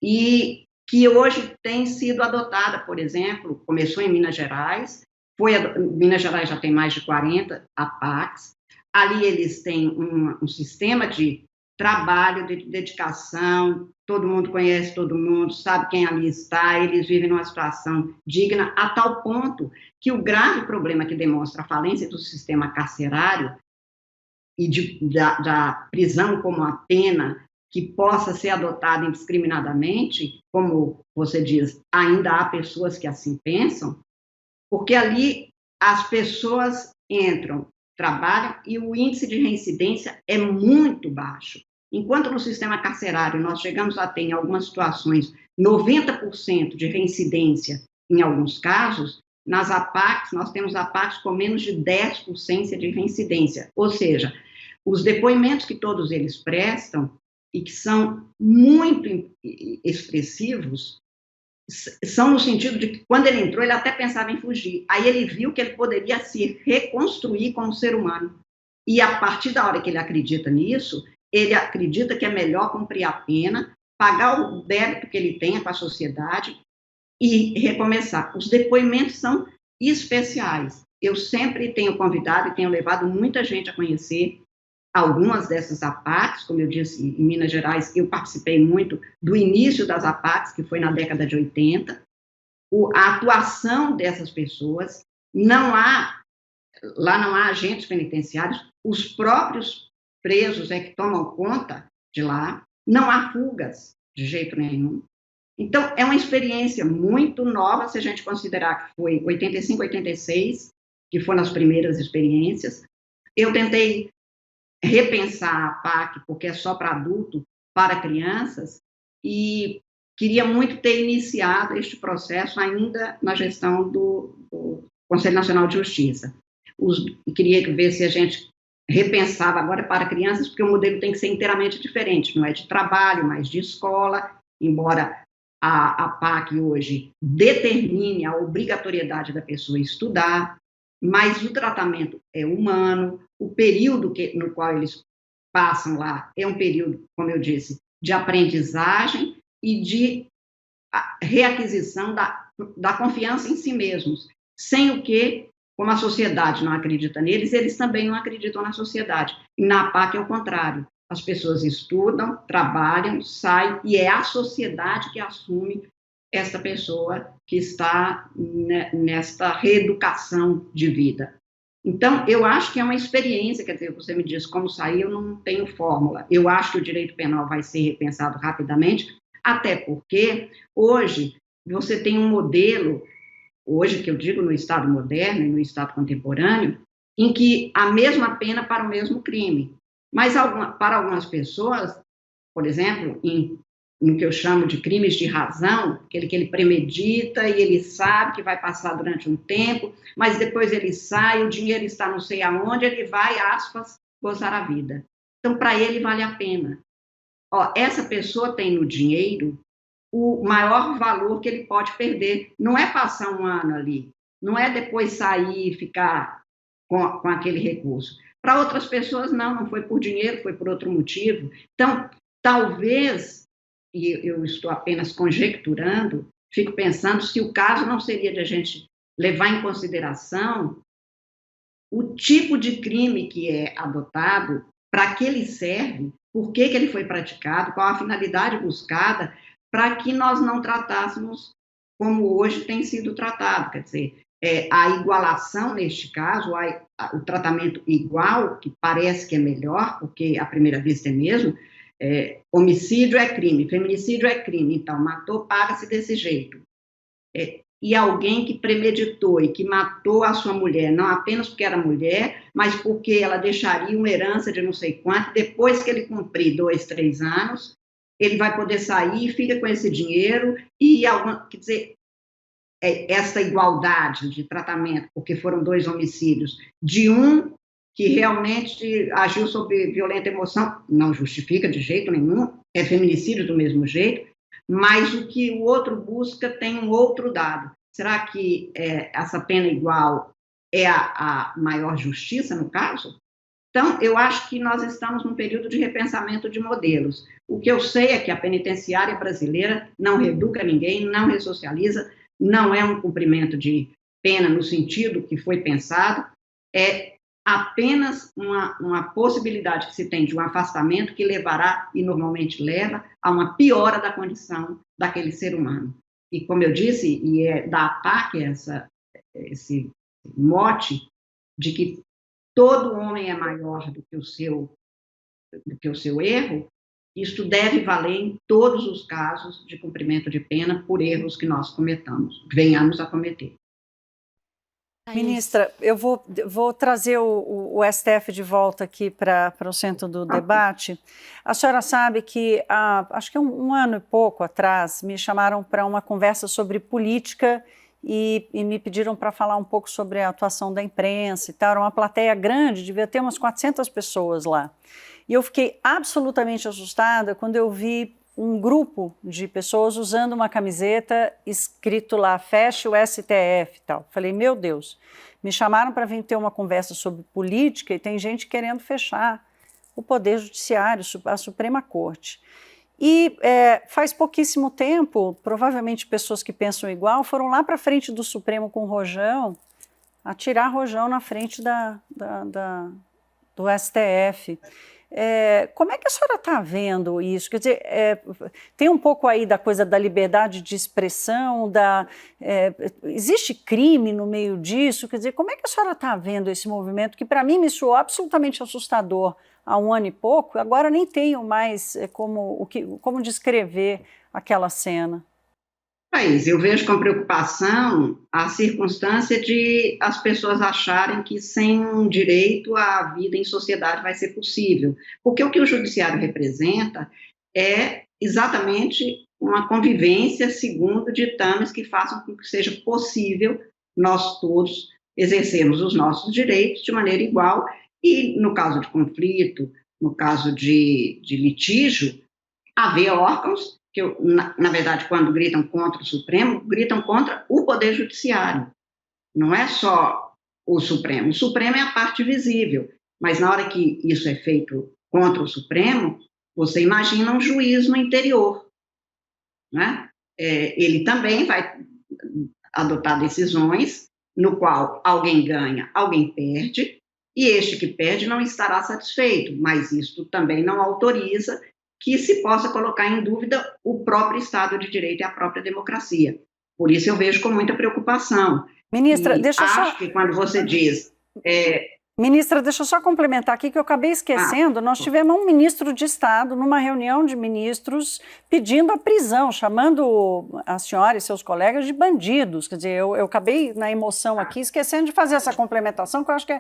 e que hoje tem sido adotada, por exemplo, começou em Minas Gerais, Minas Gerais já tem mais de 40 APACs, ali eles têm um sistema de trabalho, de dedicação, todo mundo conhece todo mundo, sabe quem ali está, eles vivem numa situação digna, a tal ponto que o grave problema que demonstra a falência do sistema carcerário e da prisão como a pena que possa ser adotada indiscriminadamente, como você diz, ainda há pessoas que assim pensam, porque ali as pessoas entram, trabalham e o índice de reincidência é muito baixo. Enquanto no sistema carcerário nós chegamos a ter, em algumas situações, 90% de reincidência em alguns casos, nas APACs nós temos APACs com menos de 10% de reincidência. Ou seja, os depoimentos que todos eles prestam e que são muito expressivos, são no sentido de que, quando ele entrou, ele até pensava em fugir. Aí ele viu que ele poderia se reconstruir como ser humano. E, a partir da hora que ele acredita nisso, ele acredita que é melhor cumprir a pena, pagar o débito que ele tenha com a sociedade e recomeçar. Os depoimentos são especiais. eu sempre tenho convidado e tenho levado muita gente a conhecer algumas dessas APACs. Como eu disse, em Minas Gerais, eu participei muito do início das APACs, que foi na década de 80, a atuação dessas pessoas. Lá não há agentes penitenciários, os próprios presos é que tomam conta de lá, não há fugas de jeito nenhum. Então, é uma experiência muito nova, se a gente considerar que foi 85, 86, que foram as primeiras experiências. Eu tentei repensar a APAC, porque é só para adulto, para crianças, e queria muito ter iniciado este processo ainda na gestão do Conselho Nacional de Justiça. Queria ver se a gente repensava agora para crianças, porque o modelo tem que ser inteiramente diferente, não é de trabalho, mas de escola, embora a APAC hoje determine a obrigatoriedade da pessoa estudar, mas o tratamento é humano, o período no qual eles passam lá é um período, como eu disse, de aprendizagem e de reaquisição da confiança em si mesmos, sem o que, como a sociedade não acredita neles, eles também não acreditam na sociedade. E na APAC é o contrário. As pessoas estudam, trabalham, saem, e é a sociedade que assume esta pessoa que está nesta reeducação de vida. Então, eu acho que é uma experiência, quer dizer, você me diz como sair, eu não tenho fórmula. Eu acho que o direito penal vai ser repensado rapidamente, até porque hoje você tem um modelo, hoje que eu digo no Estado moderno e no Estado contemporâneo, em que a mesma pena para o mesmo crime. Mas para algumas pessoas, por exemplo, no que eu chamo de crimes de razão, aquele que ele premedita e ele sabe que vai passar durante um tempo, mas depois ele sai, o dinheiro está não sei aonde, ele vai, aspas, gozar a vida. Então, para ele, vale a pena. Essa pessoa tem no dinheiro o maior valor que ele pode perder. Não é passar um ano ali, não é depois sair e ficar com aquele recurso. Para outras pessoas, não foi por dinheiro, foi por outro motivo. Então, talvez, e eu estou apenas conjecturando, fico pensando se o caso não seria de a gente levar em consideração o tipo de crime que é adotado, para que ele serve, por que ele foi praticado, qual a finalidade buscada, para que nós não tratássemos como hoje tem sido tratado, quer dizer, a igualação neste caso, o tratamento igual, que parece que é melhor, porque à primeira vista é mesmo, homicídio é crime, feminicídio é crime, então matou, paga-se desse jeito. E alguém que premeditou e que matou a sua mulher, não apenas porque era mulher, mas porque ela deixaria uma herança de não sei quanto, depois que ele cumprir 2, 3 anos, ele vai poder sair, fica com esse dinheiro, quer dizer, essa igualdade de tratamento, porque foram 2 homicídios, de um que realmente agiu sob violenta emoção, não justifica de jeito nenhum, é feminicídio do mesmo jeito, mas o que o outro busca tem um outro dado. Será que essa pena igual é a maior justiça, no caso? Então, eu acho que nós estamos num período de repensamento de modelos. O que eu sei é que a penitenciária brasileira não reeduca ninguém, não ressocializa, não é um cumprimento de pena no sentido que foi pensado, é apenas uma possibilidade que se tem de um afastamento que levará, e normalmente leva, a uma piora da condição daquele ser humano. E como eu disse, e é da APAC esse mote de que todo homem é maior do que o seu erro, isto deve valer em todos os casos de cumprimento de pena por erros que nós venhamos a cometer. Ministra, eu vou trazer o STF de volta aqui para o centro do debate. A senhora sabe que, acho que um ano e pouco atrás, me chamaram para uma conversa sobre política e me pediram para falar um pouco sobre a atuação da imprensa e tal. Era uma plateia grande, devia ter umas 400 pessoas lá. E eu fiquei absolutamente assustada quando eu vi um grupo de pessoas usando uma camiseta escrito lá, feche o STF e tal. Falei, meu Deus, me chamaram para vir ter uma conversa sobre política e tem gente querendo fechar o Poder Judiciário, a Suprema Corte. E faz pouquíssimo tempo, provavelmente pessoas que pensam igual, foram lá para frente do Supremo com o rojão, tirar rojão na frente do STF. Como é que a senhora está vendo isso? Quer dizer, tem um pouco aí da coisa da liberdade de expressão, existe crime no meio disso? Quer dizer, como é que a senhora está vendo esse movimento que para mim me soou absolutamente assustador há um ano e pouco, agora nem tenho mais como descrever aquela cena. Thaís, eu vejo com preocupação a circunstância de as pessoas acharem que sem um direito a vida em sociedade vai ser possível, porque o que o judiciário representa é exatamente uma convivência segundo ditames que façam com que seja possível nós todos exercermos os nossos direitos de maneira igual e, no caso de conflito, no caso de litígio, haver órgãos que, na verdade, quando gritam contra o Supremo, gritam contra o Poder Judiciário. Não é só o Supremo é a parte visível, mas na hora que isso é feito contra o Supremo, você imagina um juiz no interior, né? Ele também vai adotar decisões no qual alguém ganha, alguém perde, e este que perde não estará satisfeito, mas isso também não autoriza que se possa colocar em dúvida o próprio Estado de Direito e a própria democracia. Por isso eu vejo com muita preocupação. Ministra, acho que quando você diz... Ministra, deixa eu só complementar aqui que eu acabei esquecendo, nós tivemos um ministro de Estado numa reunião de ministros pedindo a prisão, chamando a senhora e seus colegas de bandidos. Quer dizer, eu acabei na emoção aqui esquecendo de fazer essa complementação, que eu acho que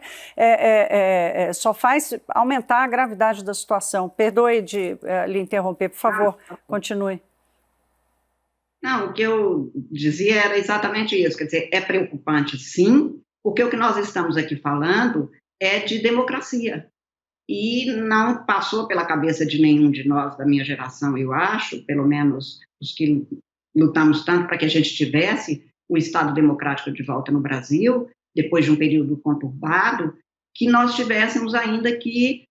só faz aumentar a gravidade da situação. Perdoe de lhe interromper, por favor, continue. Não, o que eu dizia era exatamente isso, quer dizer, é preocupante sim, porque o que nós estamos aqui falando é de democracia, e não passou pela cabeça de nenhum de nós da minha geração, eu acho, pelo menos os que lutamos tanto para que a gente tivesse o Estado democrático de volta no Brasil, depois de um período conturbado, que nós tivéssemos ainda que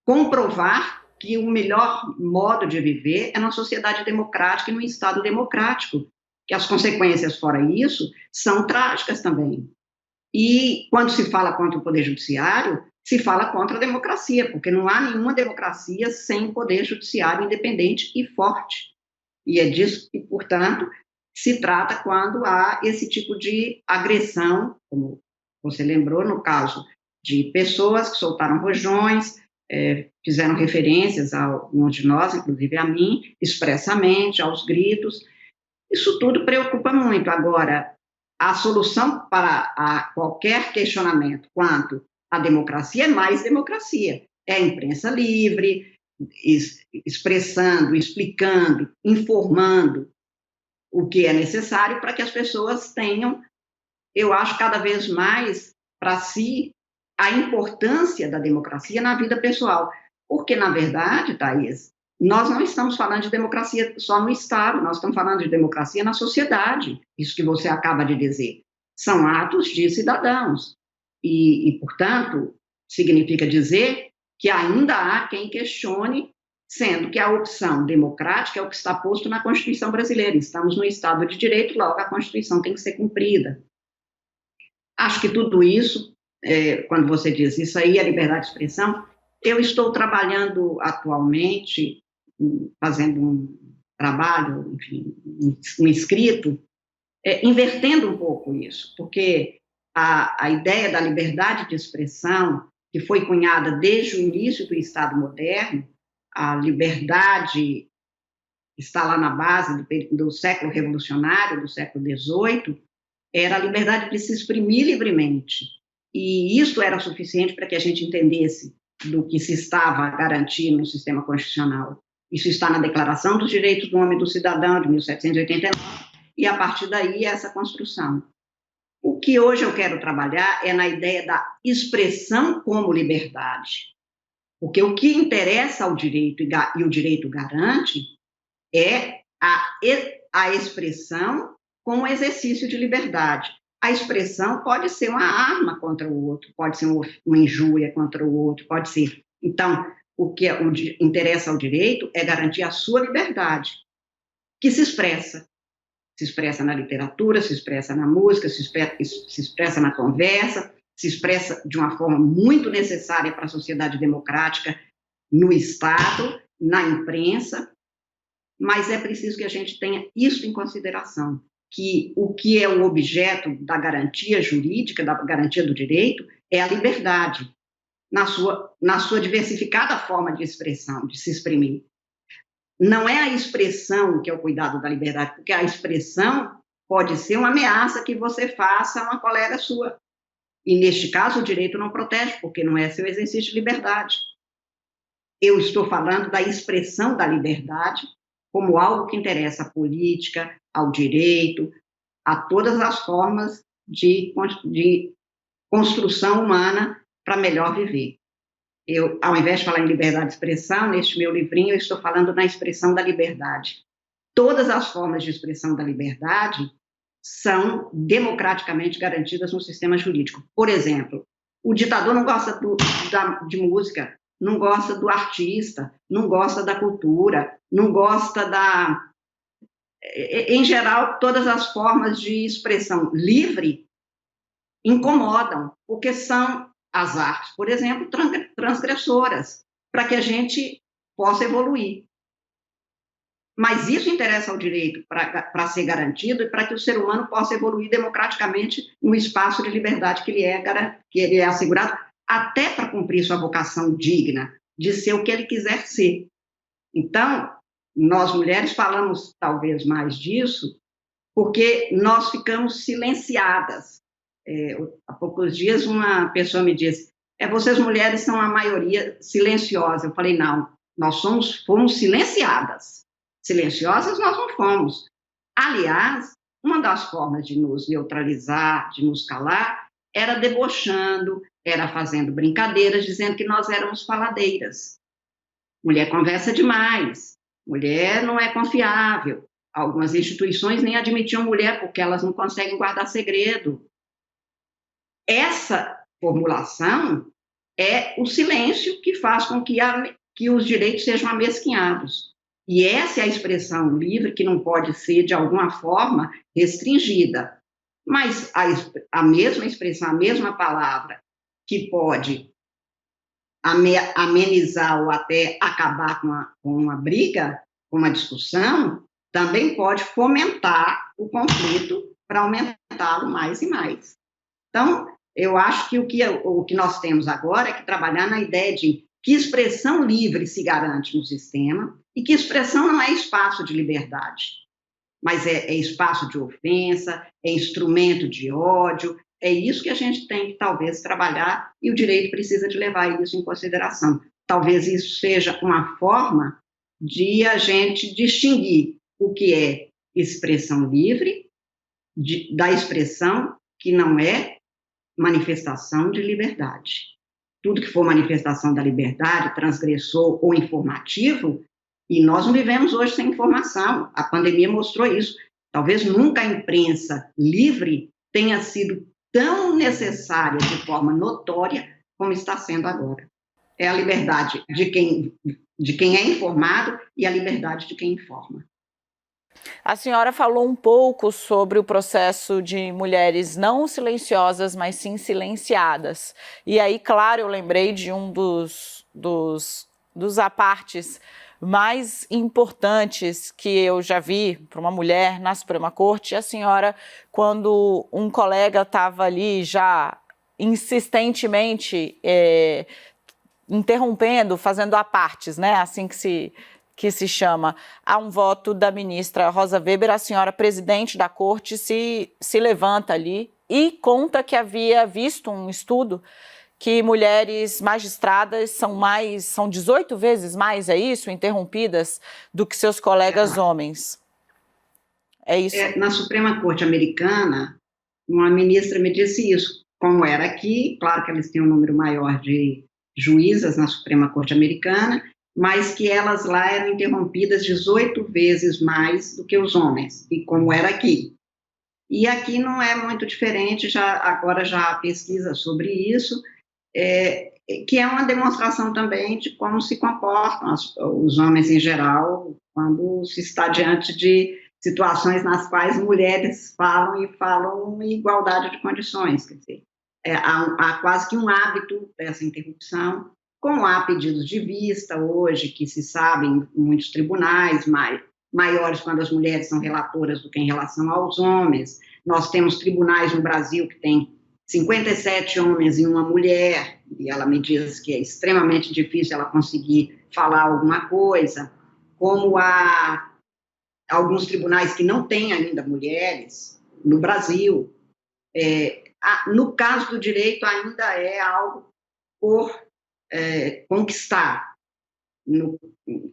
comprovar que o melhor modo de viver é numa sociedade democrática e num Estado democrático, que as consequências fora isso são trágicas também. E quando se fala contra o Poder Judiciário, se fala contra a democracia, porque não há nenhuma democracia sem Poder Judiciário independente e forte. E é disso que, portanto, se trata quando há esse tipo de agressão, como você lembrou, no caso de pessoas que soltaram rojões, fizeram referências a alguns de nós, inclusive a mim, expressamente, aos gritos. Isso tudo preocupa muito. Agora, a solução para qualquer questionamento quanto à democracia é mais democracia. É a imprensa livre, expressando, explicando, informando o que é necessário para que as pessoas tenham, eu acho, cada vez mais para si a importância da democracia na vida pessoal. Porque, na verdade, Thaís, nós não estamos falando de democracia só no Estado, nós estamos falando de democracia na sociedade, isso que você acaba de dizer. São atos de cidadãos. E, portanto, significa dizer que ainda há quem questione, sendo que a opção democrática é o que está posto na Constituição brasileira. Estamos no Estado de Direito, logo a Constituição tem que ser cumprida. Acho que tudo isso, quando você diz isso aí, a liberdade de expressão, eu estou trabalhando atualmente, fazendo um trabalho, enfim, um escrito, invertendo um pouco isso, porque a ideia da liberdade de expressão, que foi cunhada desde o início do Estado moderno, a liberdade está lá na base do século revolucionário, do século XVIII, era a liberdade de se exprimir livremente. E isso era suficiente para que a gente entendesse do que se estava garantindo no sistema constitucional. Isso está na Declaração dos Direitos do Homem e do Cidadão, de 1789, e a partir daí essa construção. O que hoje eu quero trabalhar é na ideia da expressão como liberdade, porque o que interessa ao direito, e o direito garante, é a expressão como exercício de liberdade. A expressão pode ser uma arma contra o outro, pode ser uma injúria contra o outro, pode ser. Então, o que interessa ao direito é garantir a sua liberdade, que se expressa, Se expressa na literatura, se expressa na música, se expressa na conversa, se expressa de uma forma muito necessária para a sociedade democrática, no Estado, na imprensa, mas é preciso que a gente tenha isso em consideração, que o que é o objeto da garantia jurídica, da garantia do direito, é a liberdade, na sua diversificada forma de expressão, de se exprimir. Não é a expressão que é o cuidado da liberdade, porque a expressão pode ser uma ameaça que você faça a uma colega sua. E, neste caso, o direito não protege, porque não é seu exercício de liberdade. Eu estou falando da expressão da liberdade como algo que interessa à política, ao direito, a todas as formas de construção humana para melhor viver. Eu, ao invés de falar em liberdade de expressão, neste meu livrinho, eu estou falando na expressão da liberdade. Todas as formas de expressão da liberdade são democraticamente garantidas no sistema jurídico. Por exemplo, o ditador não gosta de música, não gosta do artista, não gosta da cultura, não gosta da... Em geral, todas as formas de expressão livre incomodam, porque são as artes, por exemplo, transgressoras, para que a gente possa evoluir. Mas isso interessa ao direito para ser garantido e para que o ser humano possa evoluir democraticamente no espaço de liberdade que ele é assegurado, até para cumprir sua vocação digna de ser o que ele quiser ser. Então, nós mulheres falamos talvez mais disso porque nós ficamos silenciadas. Há poucos dias uma pessoa me disse, vocês mulheres são a maioria silenciosa. Eu falei, não, nós fomos silenciadas. Silenciosas nós não fomos. Aliás, uma das formas de nos neutralizar, de nos calar, era debochando, era fazendo brincadeiras, dizendo que nós éramos faladeiras. Mulher conversa demais, mulher não é confiável. Algumas instituições nem admitiam mulher porque elas não conseguem guardar segredo. Essa formulação é o silêncio que faz com que os direitos sejam amesquinhados. E essa é a expressão livre que não pode ser, de alguma forma, restringida. Mas a mesma expressão, a mesma palavra, que pode amenizar ou até acabar com uma briga, com uma discussão, também pode fomentar o conflito para aumentá-lo mais e mais. Então, eu acho que o que nós temos agora é que trabalhar na ideia de que expressão livre se garante no sistema e que expressão não é espaço de liberdade, mas é espaço de ofensa, é instrumento de ódio, é isso que a gente tem que talvez trabalhar e o direito precisa de levar isso em consideração. Talvez isso seja uma forma de a gente distinguir o que é expressão livre da expressão que não é manifestação de liberdade. Tudo que for manifestação da liberdade, transgressor ou informativo, e nós não vivemos hoje sem informação. A pandemia mostrou isso. Talvez nunca a imprensa livre tenha sido tão necessária de forma notória como está sendo agora. É a liberdade de quem é informado e a liberdade de quem informa. A senhora falou um pouco sobre o processo de mulheres não silenciosas, mas sim silenciadas. E aí, claro, eu lembrei de um dos apartes mais importantes que eu já vi para uma mulher na Suprema Corte. A senhora, quando um colega estava ali já insistentemente interrompendo, fazendo apartes, né? Assim que se chama, a um voto da ministra Rosa Weber, a senhora presidente da corte se levanta ali e conta que havia visto um estudo que mulheres magistradas são 18 vezes mais, é isso, interrompidas do que seus colegas homens. É isso? Na Suprema Corte Americana, uma ministra me disse isso, como era aqui, claro que eles têm um número maior de juízas na Suprema Corte Americana, mas que elas lá eram interrompidas 18 vezes mais do que os homens, e como era aqui. E aqui não é muito diferente, agora já há pesquisa sobre isso, que é uma demonstração também de como se comportam os homens em geral quando se está diante de situações nas quais mulheres falam em igualdade de condições, quer dizer, há quase que um hábito dessa interrupção, como há pedidos de vista hoje, que se sabem em muitos tribunais, maiores quando as mulheres são relatoras do que em relação aos homens. Nós temos tribunais no Brasil que tem 57 homens e uma mulher, e ela me diz que é extremamente difícil ela conseguir falar alguma coisa, como há alguns tribunais que não têm ainda mulheres no Brasil. No caso do direito, ainda é algo por conquistar,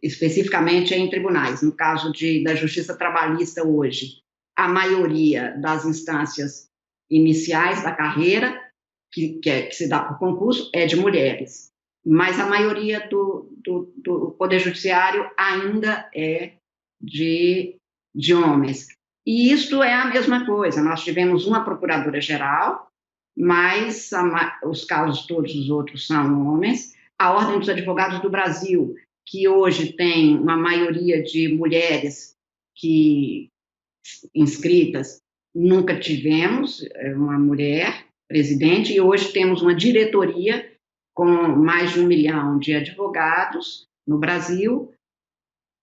especificamente em tribunais. No caso da justiça trabalhista hoje, a maioria das instâncias iniciais da carreira, que se dá por concurso, é de mulheres, mas a maioria do Poder Judiciário ainda é de homens. E isso é a mesma coisa, nós tivemos uma procuradora-geral, mas os casos todos os outros são homens. A Ordem dos Advogados do Brasil, que hoje tem uma maioria de mulheres inscritas, nunca tivemos uma mulher presidente, e hoje temos uma diretoria com mais de 1 milhão de advogados no Brasil.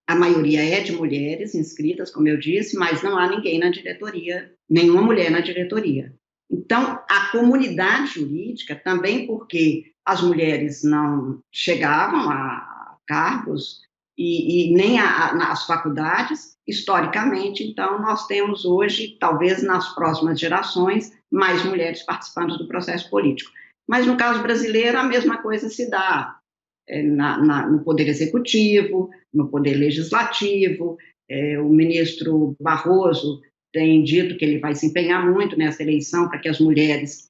A maioria é de mulheres inscritas, como eu disse, mas não há ninguém na diretoria, nenhuma mulher na diretoria. Então, a comunidade jurídica, também porque as mulheres não chegavam a cargos e nem às faculdades, historicamente, então nós temos hoje, talvez nas próximas gerações, mais mulheres participando do processo político. Mas no caso brasileiro, a mesma coisa se dá no Poder Executivo, no Poder Legislativo. O ministro Barroso tem dito que ele vai se empenhar muito nessa eleição para que as mulheres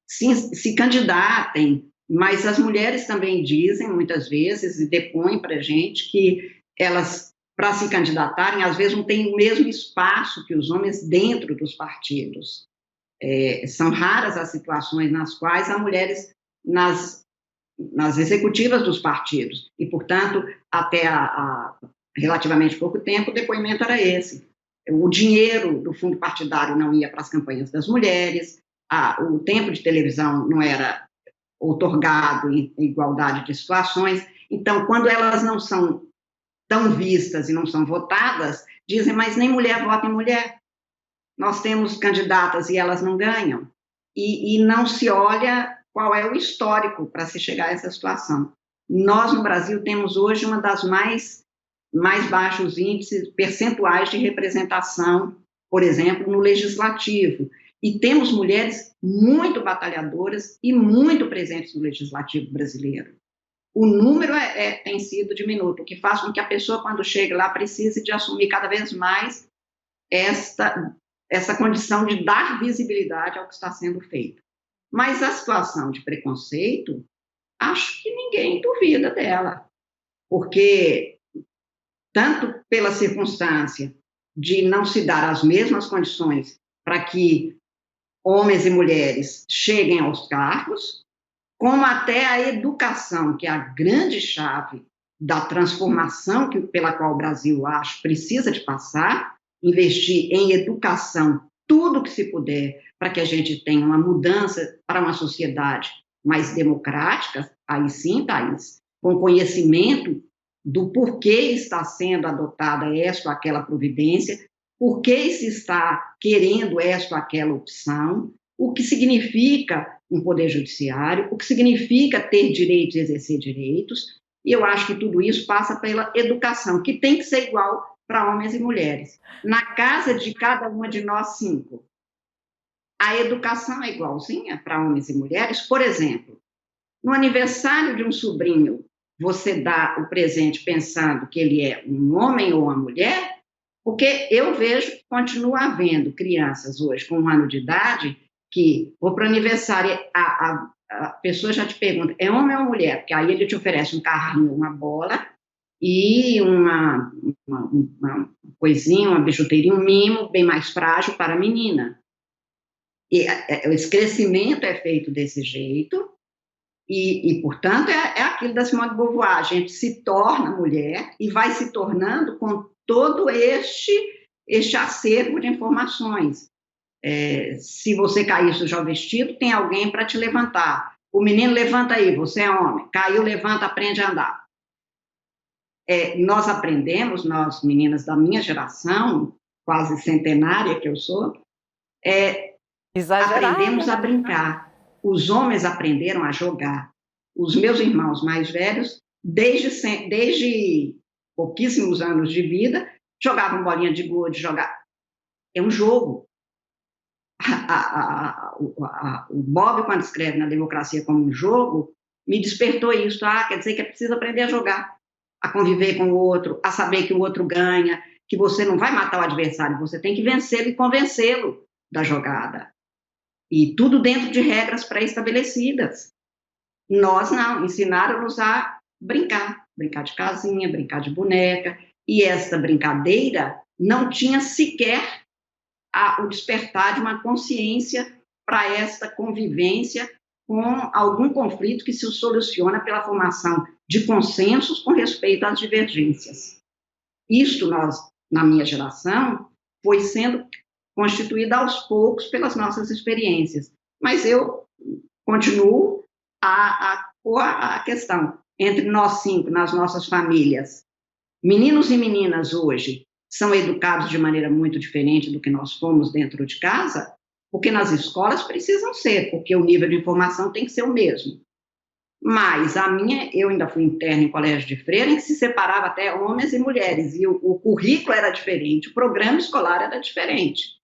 se candidatem, mas as mulheres também dizem, muitas vezes, e depõem para a gente, que elas, para se candidatarem, às vezes não têm o mesmo espaço que os homens dentro dos partidos. São raras as situações nas quais há mulheres nas executivas dos partidos, e, portanto, até há relativamente pouco tempo, o depoimento era esse. O dinheiro do fundo partidário não ia para as campanhas das mulheres, o tempo de televisão não era outorgado em igualdade de situações. Então, quando elas não são tão vistas e não são votadas, dizem, mas nem mulher vota em mulher. Nós temos candidatas e elas não ganham. E não se olha qual é o histórico para se chegar a essa situação. Nós, no Brasil, temos hoje uma das mais baixos índices percentuais de representação, por exemplo, no legislativo. E temos mulheres muito batalhadoras e muito presentes no legislativo brasileiro. O número tem sido diminuto, o que faz com que a pessoa, quando chega lá, precise de assumir cada vez mais essa condição de dar visibilidade ao que está sendo feito. Mas a situação de preconceito, acho que ninguém duvida dela, porque tanto pela circunstância de não se dar as mesmas condições para que homens e mulheres cheguem aos cargos, como até a educação, que é a grande chave da transformação pela qual o Brasil, acho, precisa de passar, investir em educação, tudo que se puder, para que a gente tenha uma mudança para uma sociedade mais democrática, aí sim, Thaís, com conhecimento do porquê está sendo adotada esta ou aquela providência, por que se está querendo esta ou aquela opção, o que significa um poder judiciário, o que significa ter direitos e exercer direitos, e eu acho que tudo isso passa pela educação, que tem que ser igual para homens e mulheres. Na casa de cada uma de nós 5, a educação é igualzinha para homens e mulheres. Por exemplo, no aniversário de um sobrinho, você dá o presente pensando que ele é um homem ou uma mulher, porque eu vejo que continua havendo crianças hoje com 1 ano de idade que, vou para o aniversário, a pessoa já te pergunta, é homem ou mulher? Porque aí ele te oferece um carrinho, uma bola e uma coisinha, uma bijuteria, um mimo bem mais frágil para a menina. E esse crescimento é feito desse jeito e portanto, é aquilo da Simone de Beauvoir, a gente se torna mulher e vai se tornando com todo este este acervo de informações. Se você cair sujo vestido, tem alguém para te levantar. O menino, levanta aí, você é homem. Caiu, levanta, aprende a andar. Nós aprendemos, nós meninas da minha geração, quase centenária que eu sou, aprendemos a brincar. Os homens aprenderam a jogar. Os meus irmãos mais velhos, desde pouquíssimos anos de vida, jogavam bolinha de gude, é um jogo. O Bob, quando escreve na Democracia como um jogo, me despertou isso. Quer dizer que é preciso aprender a jogar, a conviver com o outro, a saber que o outro ganha, que você não vai matar o adversário, você tem que vencê-lo e convencê-lo da jogada. E tudo dentro de regras pré-estabelecidas. Nós não, ensinaram-nos a brincar de casinha, brincar de boneca, e esta brincadeira não tinha sequer o despertar de uma consciência para esta convivência com algum conflito que se soluciona pela formação de consensos com respeito às divergências. Isto nós, na minha geração, foi sendo constituído aos poucos pelas nossas experiências. Mas eu continuo a questão entre nós 5, nas nossas famílias. Meninos e meninas hoje são educados de maneira muito diferente do que nós fomos dentro de casa, porque nas escolas precisam ser, porque o nível de informação tem que ser o mesmo. Mas eu ainda fui interna em colégio de freira, em que se separava até homens e mulheres, e o currículo era diferente, o programa escolar era diferente.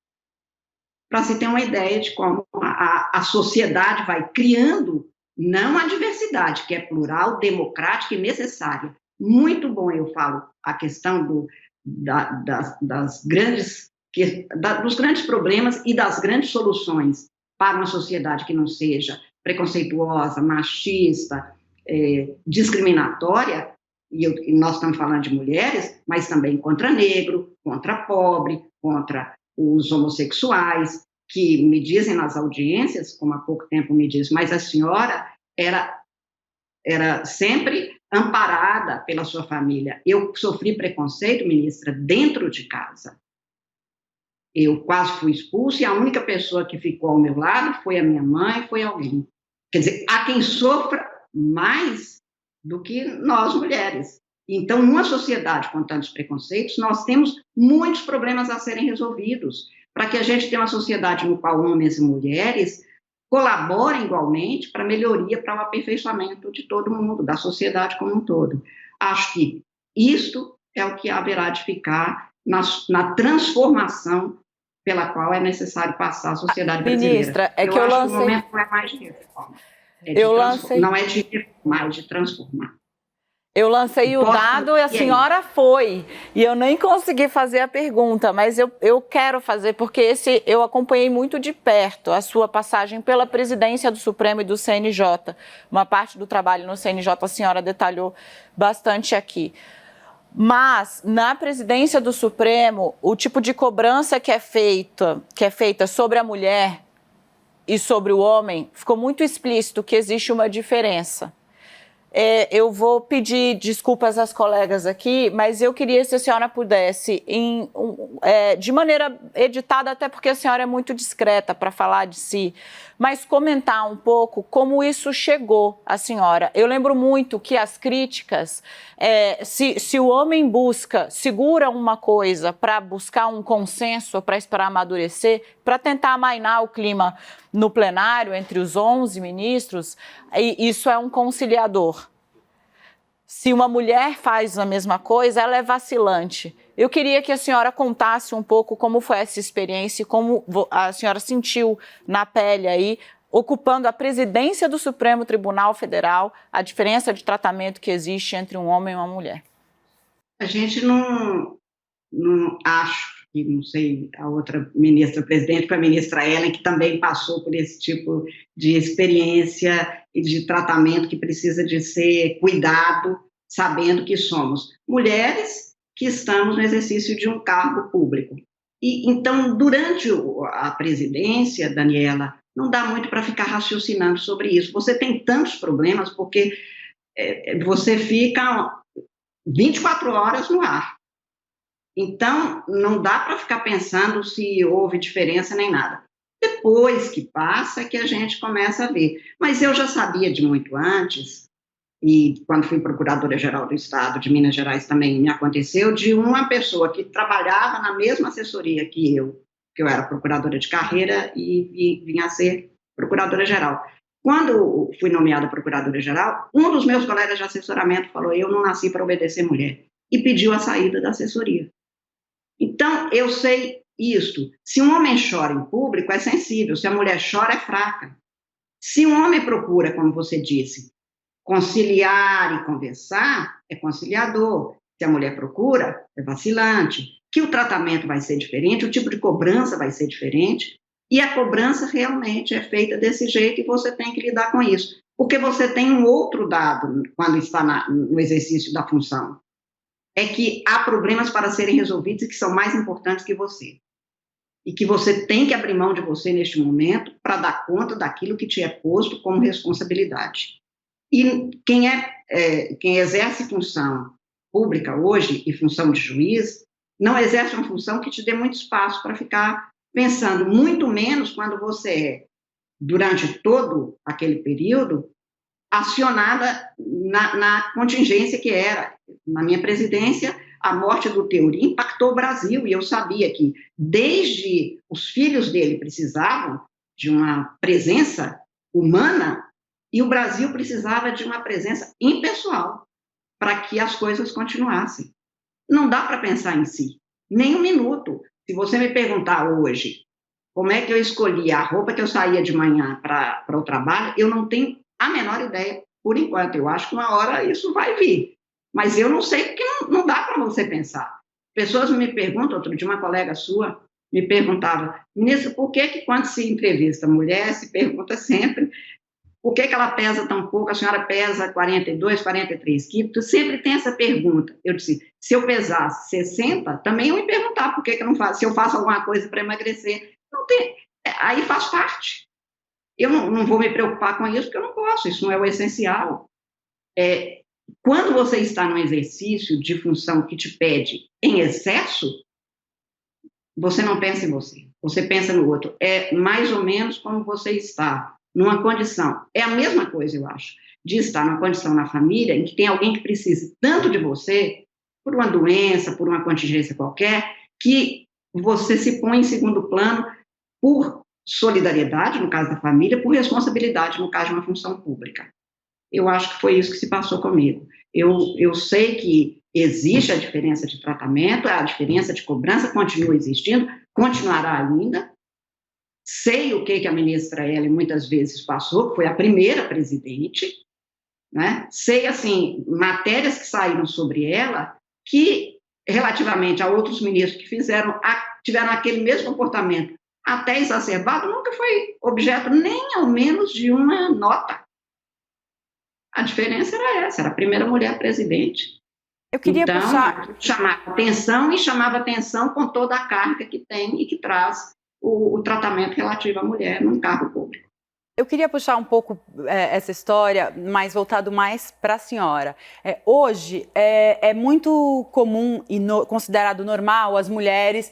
Para se ter uma ideia de como a sociedade vai criando, não a diversidade, que é plural, democrática e necessária. Muito bom, eu falo, a questão dos grandes problemas e das grandes soluções para uma sociedade que não seja preconceituosa, machista, discriminatória, e nós estamos falando de mulheres, mas também contra negro, contra pobre, contra os homossexuais, que me dizem nas audiências, como há pouco tempo me diz, mas a senhora era sempre amparada pela sua família. Eu sofri preconceito, ministra, dentro de casa. Eu quase fui expulsa e a única pessoa que ficou ao meu lado foi a minha mãe, foi alguém. Quer dizer, há quem sofra mais do que nós, mulheres. Então, numa sociedade com tantos preconceitos, nós temos muitos problemas a serem resolvidos, para que a gente tenha uma sociedade no qual homens e mulheres colaborem igualmente para a melhoria, para o aperfeiçoamento de todo mundo, da sociedade como um todo. Acho que isto é o que haverá de ficar na transformação pela qual é necessário passar a sociedade brasileira. Ministra, é que eu lancei... acho que o momento não é mais de reforma. Não é de reformar, é de transformar. Eu lancei o dado e a senhora foi, e eu nem consegui fazer a pergunta, mas eu quero fazer, porque eu acompanhei muito de perto a sua passagem pela presidência do Supremo e do CNJ. Uma parte do trabalho no CNJ a senhora detalhou bastante aqui. Mas, na presidência do Supremo, o tipo de cobrança que é feita sobre a mulher e sobre o homem, ficou muito explícito que existe uma diferença. Eu vou pedir desculpas às colegas aqui, mas eu queria se a senhora pudesse, de maneira editada, até porque a senhora é muito discreta para falar de si, mas comentar um pouco como isso chegou à senhora. Eu lembro muito que as críticas, se o homem segura uma coisa para buscar um consenso, para esperar amadurecer, para tentar amainar o clima no plenário entre os 11 ministros, isso é um conciliador. Se uma mulher faz a mesma coisa, ela é vacilante. Eu queria que a senhora contasse um pouco como foi essa experiência e como a senhora sentiu na pele aí, ocupando a presidência do Supremo Tribunal Federal, a diferença de tratamento que existe entre um homem e uma mulher. A gente não acho que, não sei, a outra ministra presidente, foi a ministra Ellen, que também passou por esse tipo de experiência e de tratamento que precisa de ser cuidado, sabendo que somos mulheres que estamos no exercício de um cargo público. E então, durante a presidência, Daniela, não dá muito para ficar raciocinando sobre isso. Você tem tantos problemas porque você fica 24 horas no ar. Então, não dá para ficar pensando se houve diferença nem nada. Depois que passa, que a gente começa a ver. Mas eu já sabia de muito antes, e quando fui procuradora-geral do Estado de Minas Gerais também me aconteceu, de uma pessoa que trabalhava na mesma assessoria que eu era procuradora de carreira e vinha a ser procuradora-geral. Quando fui nomeada procuradora-geral, um dos meus colegas de assessoramento falou: eu não nasci para obedecer mulher, e pediu a saída da assessoria. Então, eu sei isto. Se um homem chora em público, é sensível. Se a mulher chora, é fraca. Se um homem procura, como você disse, conciliar e conversar, é conciliador. Se a mulher procura, é vacilante. Que o tratamento vai ser diferente, o tipo de cobrança vai ser diferente, e a cobrança realmente é feita desse jeito e você tem que lidar com isso. Porque você tem um outro dado quando está no exercício da função. É que há problemas para serem resolvidos e que são mais importantes que você. E que você tem que abrir mão de você neste momento para dar conta daquilo que te é posto como responsabilidade. E quem exerce função pública hoje e função de juiz, não exerce uma função que te dê muito espaço para ficar pensando, muito menos quando você é, durante todo aquele período, acionada na contingência que era. Na minha presidência, a morte do Teori impactou o Brasil, e eu sabia que, desde os filhos dele precisavam de uma presença humana, e o Brasil precisava de uma presença impessoal para que as coisas continuassem. Não dá para pensar em si, nem um minuto. Se você me perguntar hoje como é que eu escolhi a roupa que eu saía de manhã para o trabalho, eu não tenho a menor ideia, por enquanto. Eu acho que uma hora isso vai vir, mas eu não sei, porque não dá para você pensar. Pessoas me perguntam, outro dia uma colega sua me perguntava: ministra, por que quando se entrevista mulher, se pergunta sempre por que ela pesa tão pouco, a senhora pesa 42, 43 quilos, sempre tem essa pergunta. Eu disse, se eu pesasse 60, também eu me perguntar por que eu não faço, se eu faço alguma coisa para emagrecer. Não tem, aí faz parte. Eu não vou me preocupar com isso, porque eu não posso, isso não é o essencial. Quando você está num exercício de função que te pede em excesso, você não pensa em você, você pensa no outro. É mais ou menos como você está numa condição, é a mesma coisa, eu acho, de estar numa condição na família em que tem alguém que precise tanto de você, por uma doença, por uma contingência qualquer, que você se põe em segundo plano por solidariedade, no caso da família, por responsabilidade, no caso de uma função pública. Eu acho que foi isso que se passou comigo. Eu sei que existe a diferença de tratamento, a diferença de cobrança continua existindo, continuará ainda. Sei o que a ministra Ellen muitas vezes passou, que foi a primeira presidente, né? Sei, assim, matérias que saíram sobre ela, que, relativamente a outros ministros que tiveram aquele mesmo comportamento até exacerbado, nunca foi objeto nem ao menos de uma nota. A diferença era essa, era a primeira mulher presidente. Eu queria chamava atenção, e chamava atenção com toda a carga que tem e que traz o tratamento relativo à mulher num cargo público. Eu queria puxar um pouco essa história, mas voltado mais para a senhora. Hoje é muito comum e considerado normal as mulheres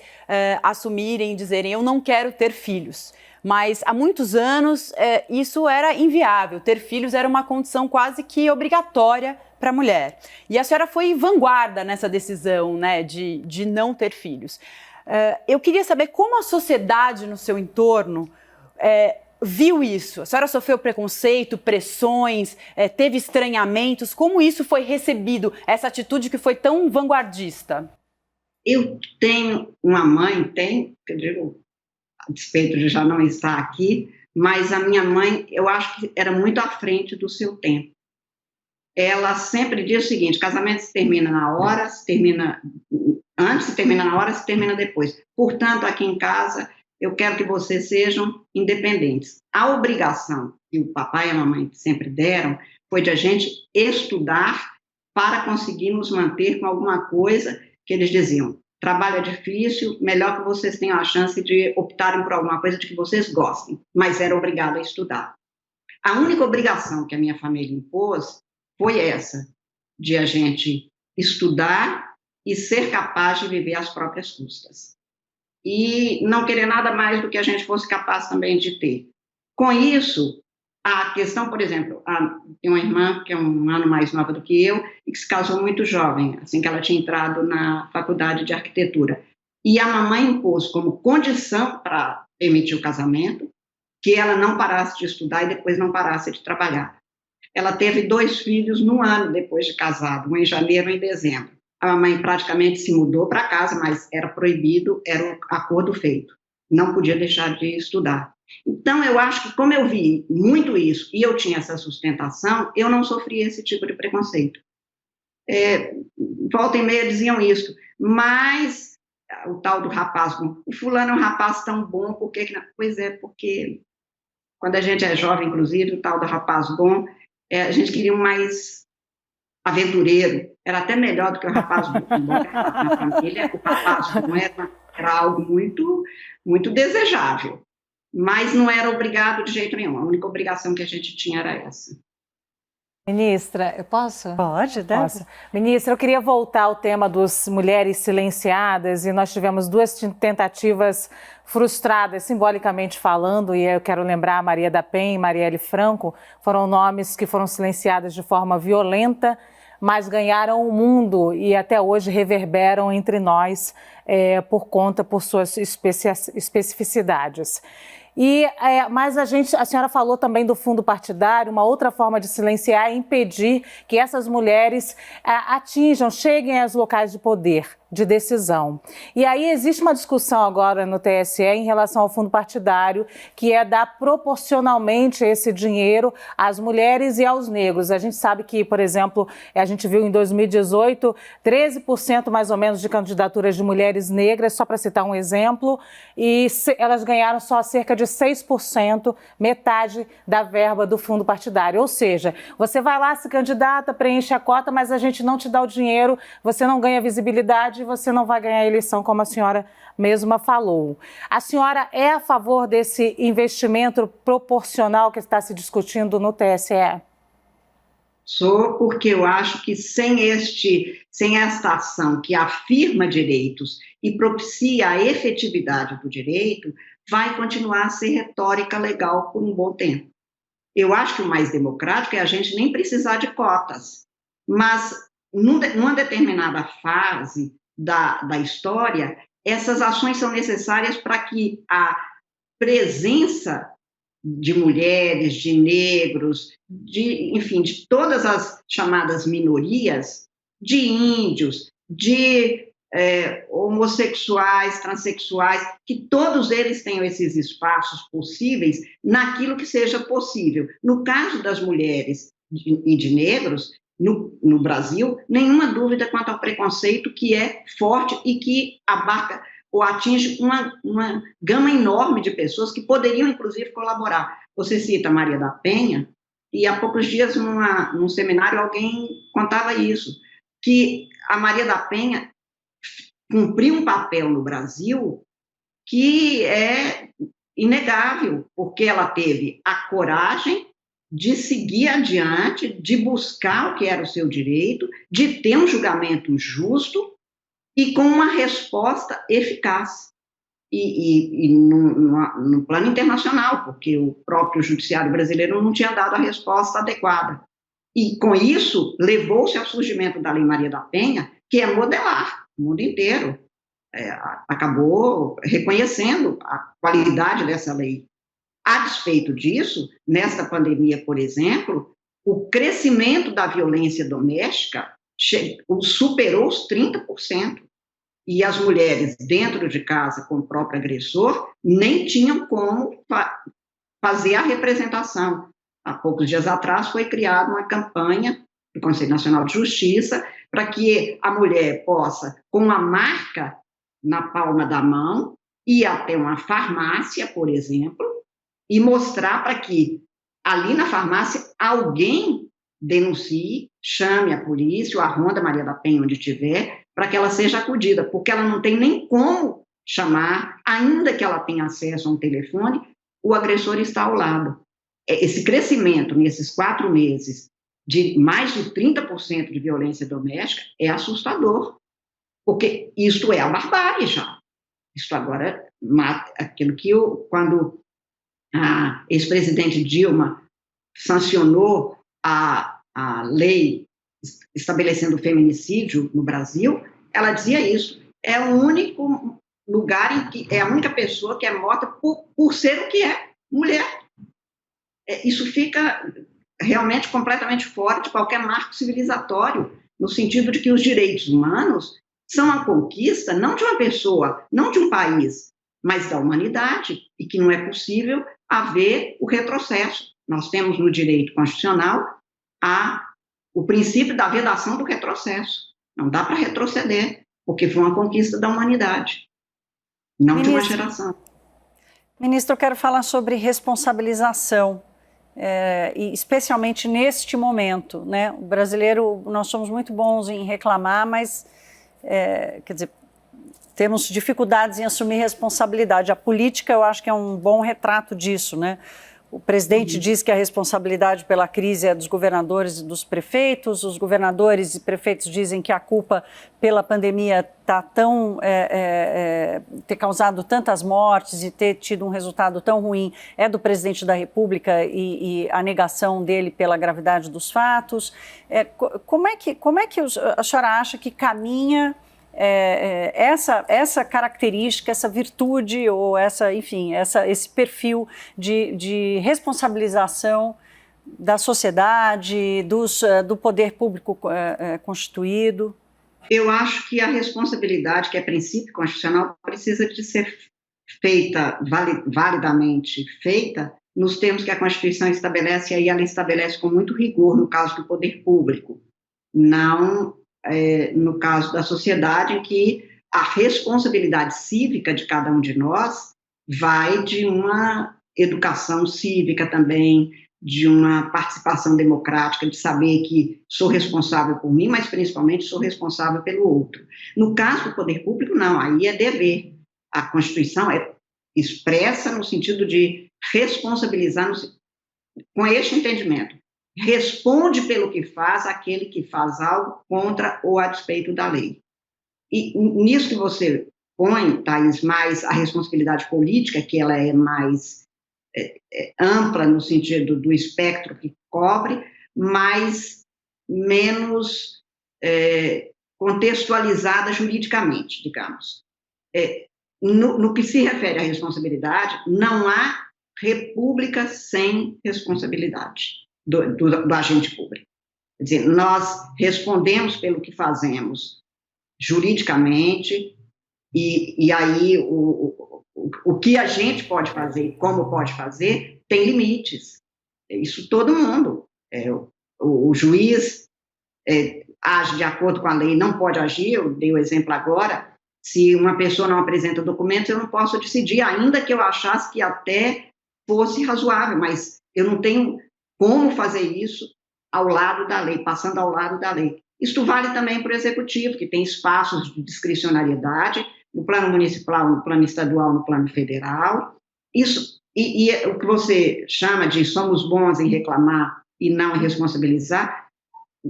assumirem e dizerem: eu não quero ter filhos. Mas há muitos anos isso era inviável, ter filhos era uma condição quase que obrigatória para a mulher. E a senhora foi vanguarda nessa decisão, né, de não ter filhos. Eu queria saber como a sociedade no seu entorno viu isso. A senhora sofreu preconceito, pressões, teve estranhamentos, como isso foi recebido, essa atitude que foi tão vanguardista? Eu tenho uma mãe, que eu digo, a despeito de já não estar aqui, mas a minha mãe, eu acho que era muito à frente do seu tempo. Ela sempre diz o seguinte: casamento se termina na hora, se termina antes, se termina na hora, se termina depois. Portanto, aqui em casa, eu quero que vocês sejam independentes. A obrigação que o papai e a mamãe sempre deram foi de a gente estudar para conseguir nos manter com alguma coisa que eles diziam: trabalho é difícil, melhor que vocês tenham a chance de optarem por alguma coisa de que vocês gostem, mas era obrigado a estudar. A única obrigação que a minha família impôs foi essa, de a gente estudar e ser capaz de viver às próprias custas. E não querer nada mais do que a gente fosse capaz também de ter. Com isso, a questão, por exemplo, tem uma irmã que é um ano mais nova do que eu e que se casou muito jovem, assim que ela tinha entrado na faculdade de arquitetura. E a mamãe impôs como condição para permitir o casamento que ela não parasse de estudar e depois não parasse de trabalhar. Ela teve 2 filhos no ano depois de casado, um em janeiro e um em dezembro. A mamãe praticamente se mudou para casa, mas era proibido, era o acordo feito. Não podia deixar de estudar. Então, eu acho que como eu vi muito isso e eu tinha essa sustentação, eu não sofria esse tipo de preconceito. Volta e meia diziam isso, mas o tal do rapaz bom, o fulano é um rapaz tão bom, por que não? Pois é, porque quando a gente é jovem, inclusive, o tal do rapaz bom, a gente queria um mais aventureiro, era até melhor do que o rapaz bom na família, o rapaz bom era algo muito, muito desejável, mas não era obrigado de jeito nenhum, a única obrigação que a gente tinha era essa. Ministra, eu posso? Pode, deve. Posso. Ministra, eu queria voltar ao tema das mulheres silenciadas e nós tivemos 2 tentativas frustradas, simbolicamente falando, e eu quero lembrar Maria da Penha e Marielle Franco, foram nomes que foram silenciadas de forma violenta, mas ganharam o mundo e até hoje reverberam entre nós por suas especificidades. Mas a senhora falou também do fundo partidário, uma outra forma de silenciar é impedir que essas mulheres cheguem aos locais de poder, de decisão. E aí existe uma discussão agora no TSE em relação ao fundo partidário, que é dar proporcionalmente esse dinheiro às mulheres e aos negros. A gente sabe que, por exemplo, a gente viu em 2018, 13% mais ou menos de candidaturas de mulheres negras, só para citar um exemplo, e elas ganharam só cerca de 6%, metade da verba do fundo partidário. Ou seja, você vai lá, se candidata, preenche a cota, mas a gente não te dá o dinheiro, você não ganha visibilidade, você não vai ganhar a eleição, como a senhora mesma falou. A senhora é a favor desse investimento proporcional que está se discutindo no TSE? Sou, porque eu acho que sem esta ação que afirma direitos e propicia a efetividade do direito, vai continuar a ser retórica legal por um bom tempo. Eu acho que o mais democrático é a gente nem precisar de cotas, mas numa determinada fase da história, essas ações são necessárias para que a presença de mulheres, de negros, enfim, de todas as chamadas minorias, de índios, de homossexuais, transexuais, que todos eles tenham esses espaços possíveis naquilo que seja possível. No caso das mulheres e de negros, no Brasil, nenhuma dúvida quanto ao preconceito que é forte e que abarca ou atinge uma gama enorme de pessoas que poderiam, inclusive, colaborar. Você cita Maria da Penha, e há poucos dias, num seminário, alguém contava isso, que a Maria da Penha cumpriu um papel no Brasil que é inegável, porque ela teve a coragem de seguir adiante, de buscar o que era o seu direito, de ter um julgamento justo e com uma resposta eficaz. E no plano internacional, porque o próprio judiciário brasileiro não tinha dado a resposta adequada. E, com isso, levou-se ao surgimento da Lei Maria da Penha, que é modelar o mundo inteiro. Acabou reconhecendo a qualidade dessa lei. A despeito disso, nesta pandemia, por exemplo, o crescimento da violência doméstica superou os 30%. E as mulheres dentro de casa com o próprio agressor nem tinham como fazer a representação. Há poucos dias atrás foi criada uma campanha do Conselho Nacional de Justiça para que a mulher possa, com uma marca na palma da mão, ir até uma farmácia, por exemplo, e mostrar para que ali na farmácia alguém denuncie, chame a polícia ou a Ronda Maria da Penha, onde estiver, para que ela seja acudida, porque ela não tem nem como chamar, ainda que ela tenha acesso a um telefone, o agressor está ao lado. Esse crescimento nesses 4 meses de mais de 30% de violência doméstica é assustador. Porque isto é a barbárie já. Isto agora mata aquilo que quando a ex-presidente Dilma sancionou a lei estabelecendo o feminicídio no Brasil, ela dizia isso. É o único lugar em que é a única pessoa que é morta por ser o que é, mulher. Isso fica realmente completamente fora de qualquer marco civilizatório, no sentido de que os direitos humanos são a conquista não de uma pessoa, não de um país, mas da humanidade, e que não é possível haver o retrocesso. Nós temos no direito constitucional o princípio da vedação do retrocesso. Não dá para retroceder, porque foi uma conquista da humanidade, não de uma geração. Ministro, eu quero falar sobre responsabilização, e especialmente neste momento, né? O brasileiro, nós somos muito bons em reclamar, mas, quer dizer, temos dificuldades em assumir responsabilidade. A política, eu acho que é um bom retrato disso, né? O presidente diz que a responsabilidade pela crise é dos governadores e dos prefeitos, os governadores e prefeitos dizem que a culpa pela pandemia está ter causado tantas mortes e ter tido um resultado tão ruim é do presidente da República e a negação dele pela gravidade dos fatos. Como é que a senhora acha que caminha essa característica, essa virtude ou esse perfil de responsabilização da sociedade, do poder público constituído? Eu acho que a responsabilidade, que é princípio constitucional, precisa de ser feita, validamente feita, nos termos que a Constituição estabelece, e aí ela estabelece com muito rigor no caso do poder público, não no caso da sociedade, em que a responsabilidade cívica de cada um de nós vai de uma educação cívica também, de uma participação democrática, de saber que sou responsável por mim, mas principalmente sou responsável pelo outro. No caso do poder público, não, aí é dever. A Constituição é expressa no sentido de responsabilizar com este entendimento. Responde pelo que faz aquele que faz algo contra ou a despeito da lei. E nisso que você põe, Thaís, mais a responsabilidade política, que ela é mais ampla no sentido do espectro que cobre, mas menos contextualizada juridicamente, digamos. No que se refere à responsabilidade, não há república sem responsabilidade do agente público. Quer dizer, nós respondemos pelo que fazemos juridicamente, e aí o que a gente pode fazer, como pode fazer, tem limites. Isso todo mundo. O juiz age de acordo com a lei, não pode agir, eu dei o exemplo agora, se uma pessoa não apresenta documentos, eu não posso decidir, ainda que eu achasse que até fosse razoável, mas eu não tenho como fazer isso ao lado da lei, passando ao lado da lei. Isso vale também para o executivo, que tem espaços de discricionariedade, no plano municipal, no plano estadual, no plano federal. Isso, e o que você chama de somos bons em reclamar e não em responsabilizar,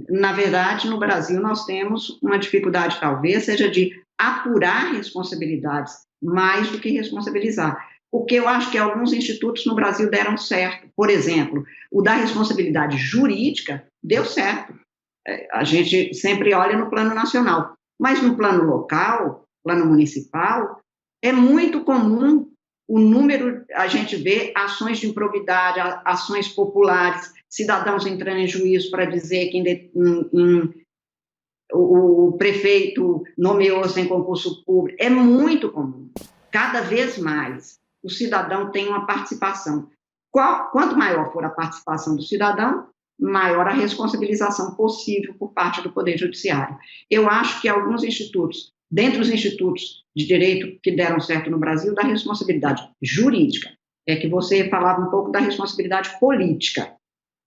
na verdade, no Brasil nós temos uma dificuldade, talvez, seja de apurar responsabilidades mais do que responsabilizar. Porque eu acho que alguns institutos no Brasil deram certo. Por exemplo, o da responsabilidade jurídica deu certo. A gente sempre olha no plano nacional, mas no plano local, plano municipal, é muito comum o número, a gente vê ações de improbidade, ações populares, cidadãos entrando em juízo para dizer que o prefeito nomeou sem concurso público. É muito comum. Cada vez mais o cidadão tem uma participação. Quanto maior for a participação do cidadão, maior a responsabilização possível por parte do Poder Judiciário. Eu acho que alguns institutos, dentre os institutos de direito que deram certo no Brasil, da responsabilidade jurídica, é que você falava um pouco da responsabilidade política,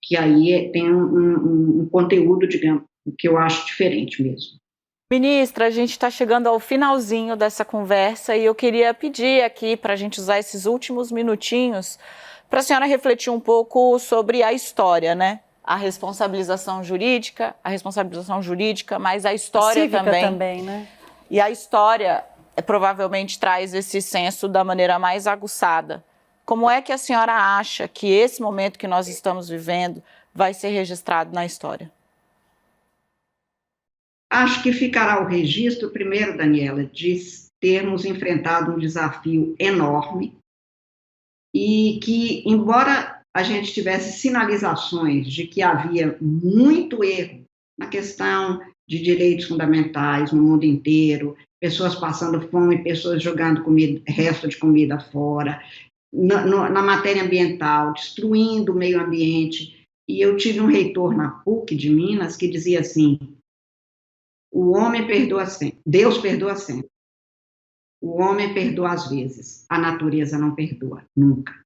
que aí tem um conteúdo, digamos, que eu acho diferente mesmo. Ministra, a gente está chegando ao finalzinho dessa conversa e eu queria pedir aqui para a gente usar esses últimos minutinhos para a senhora refletir um pouco sobre a história, né? A responsabilização jurídica, mas a história cívica também, né? E a história provavelmente traz esse senso da maneira mais aguçada. Como é que a senhora acha que esse momento que nós estamos vivendo vai ser registrado na história? Acho que ficará o registro, primeiro, Daniela, de termos enfrentado um desafio enorme e que, embora a gente tivesse sinalizações de que havia muito erro na questão de direitos fundamentais no mundo inteiro, pessoas passando fome, pessoas jogando resto de comida fora, na matéria ambiental, destruindo o meio ambiente. E eu tive um reitor na PUC de Minas que dizia assim: o homem perdoa sempre, Deus perdoa sempre. O homem perdoa às vezes, a natureza não perdoa, nunca.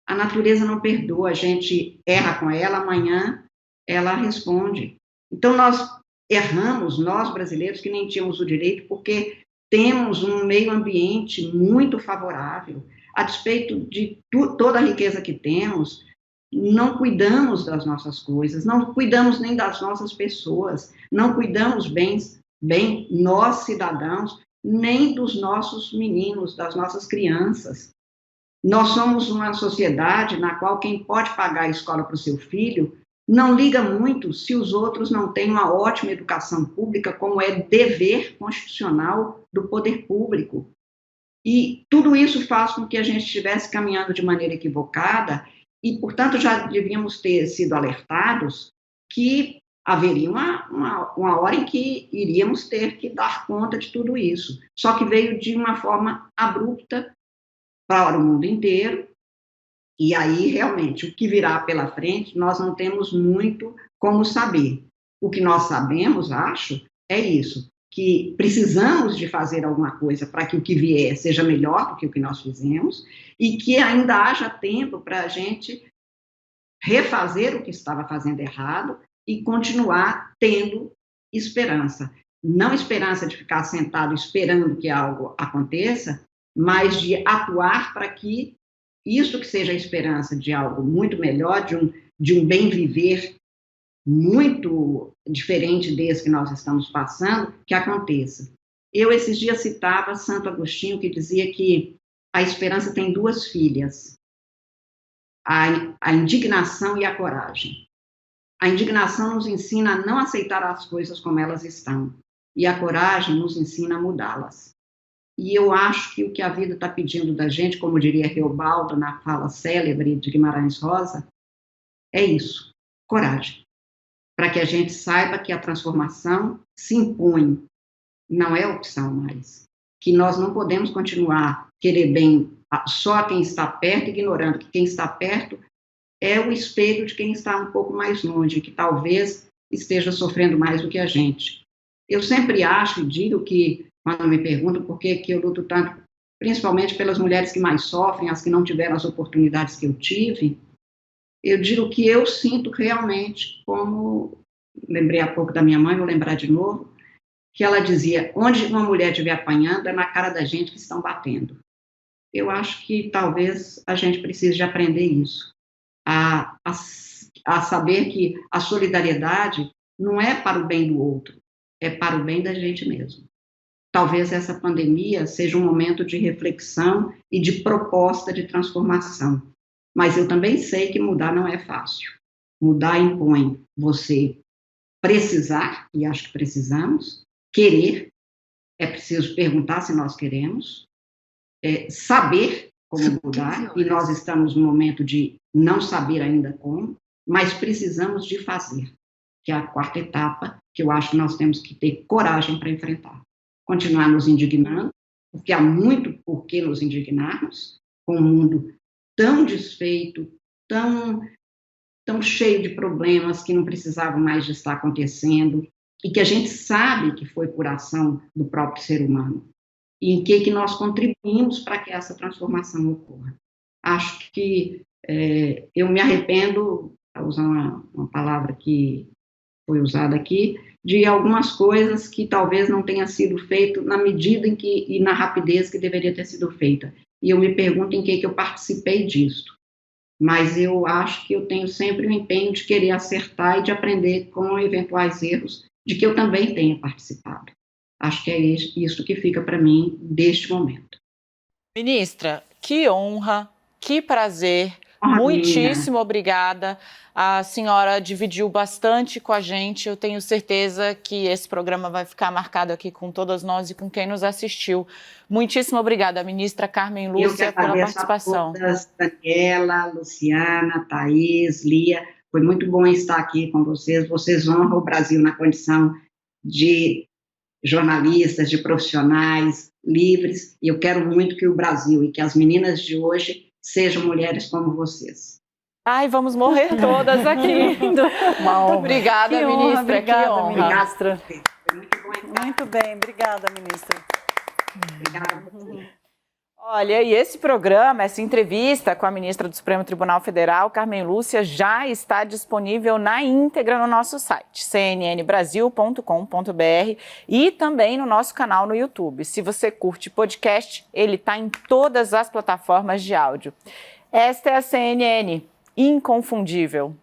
A natureza não perdoa, a gente erra com ela, amanhã ela responde. Então nós erramos, nós brasileiros, que nem tínhamos o direito, porque temos um meio ambiente muito favorável. A despeito de toda a riqueza que temos, não cuidamos das nossas coisas, não cuidamos nem das nossas pessoas, não cuidamos bem nós, cidadãos, nem dos nossos meninos, das nossas crianças. Nós somos uma sociedade na qual quem pode pagar a escola para o seu filho não liga muito se os outros não têm uma ótima educação pública, como é dever constitucional do poder público. E tudo isso faz com que a gente estivesse caminhando de maneira equivocada e, portanto, já devíamos ter sido alertados que haveria uma hora em que iríamos ter que dar conta de tudo isso. Só que veio de uma forma abrupta para o mundo inteiro, e aí, realmente, o que virá pela frente, nós não temos muito como saber. O que nós sabemos, acho, é isso, que precisamos de fazer alguma coisa para que o que vier seja melhor do que o que nós fizemos, e que ainda haja tempo para a gente refazer o que estava fazendo errado e continuar tendo esperança. Não esperança de ficar sentado esperando que algo aconteça, mas de atuar para que isso que seja a esperança de algo muito melhor, de um bem viver muito diferente desse que nós estamos passando, que aconteça. Eu, esses dias, citava Santo Agostinho, que dizia que a esperança tem duas filhas, a indignação e a coragem. A indignação nos ensina a não aceitar as coisas como elas estão, e a coragem nos ensina a mudá-las. E eu acho que o que a vida está pedindo da gente, como diria Reobaldo na fala célebre de Guimarães Rosa, é isso, coragem. Para que a gente saiba que a transformação se impõe, não é opção mais. Que nós não podemos continuar querer bem só a quem está perto, ignorando que quem está perto é o espelho de quem está um pouco mais longe, que talvez esteja sofrendo mais do que a gente. Eu sempre acho e digo que, quando me perguntam por que eu luto tanto, principalmente pelas mulheres que mais sofrem, as que não tiveram as oportunidades que eu tive, eu digo que eu sinto realmente como, lembrei há pouco da minha mãe, vou lembrar de novo, que ela dizia, onde uma mulher estiver apanhando, é na cara da gente que estão batendo. Eu acho que talvez a gente precise de aprender isso, a saber que a solidariedade não é para o bem do outro, é para o bem da gente mesmo. Talvez essa pandemia seja um momento de reflexão e de proposta de transformação. Mas eu também sei que mudar não é fácil. Mudar impõe você precisar, e acho que precisamos, querer, é preciso perguntar se nós queremos, saber como mudar, e nós estamos no momento de não saber ainda como, mas precisamos de fazer, que é a quarta etapa, que eu acho que nós temos que ter coragem para enfrentar. Continuar nos indignando, porque há muito por que nos indignarmos, com um mundo tão desfeito, tão cheio de problemas que não precisavam mais de estar acontecendo, e que a gente sabe que foi por ação do próprio ser humano, e em que nós contribuímos para que essa transformação ocorra. Acho que eu me arrependo, para usar uma palavra que foi usada aqui, de algumas coisas que talvez não tenha sido feito na medida em que, e na rapidez que deveria ter sido feita. E eu me pergunto em que eu participei disso. Mas eu acho que eu tenho sempre o empenho de querer acertar e de aprender com eventuais erros de que eu também tenha participado. Acho que é isso que fica para mim deste momento. Ministra, que honra, que prazer. Maravilha. Muitíssimo obrigada. A senhora dividiu bastante com a gente. Eu tenho certeza que esse programa vai ficar marcado aqui com todas nós e com quem nos assistiu. Muitíssimo obrigada, ministra Carmen Lúcia, pela participação. A todas, Daniela, Luciana, Thaís, Lia. Foi muito bom estar aqui com vocês. Vocês honram o Brasil na condição de jornalistas, de profissionais livres. E eu quero muito que o Brasil e que as meninas de hoje sejam mulheres como vocês. Ai, vamos morrer todas aqui. Obrigada, que ministra. Honra, obrigada, que honra. ministra. Foi muito bom estar. Muito bem, obrigada, ministra. Obrigada. Olha, e esse programa, essa entrevista com a ministra do Supremo Tribunal Federal, Carmen Lúcia, já está disponível na íntegra no nosso site, cnnbrasil.com.br, e também no nosso canal no YouTube. Se você curte podcast, ele está em todas as plataformas de áudio. Esta é a CNN, inconfundível.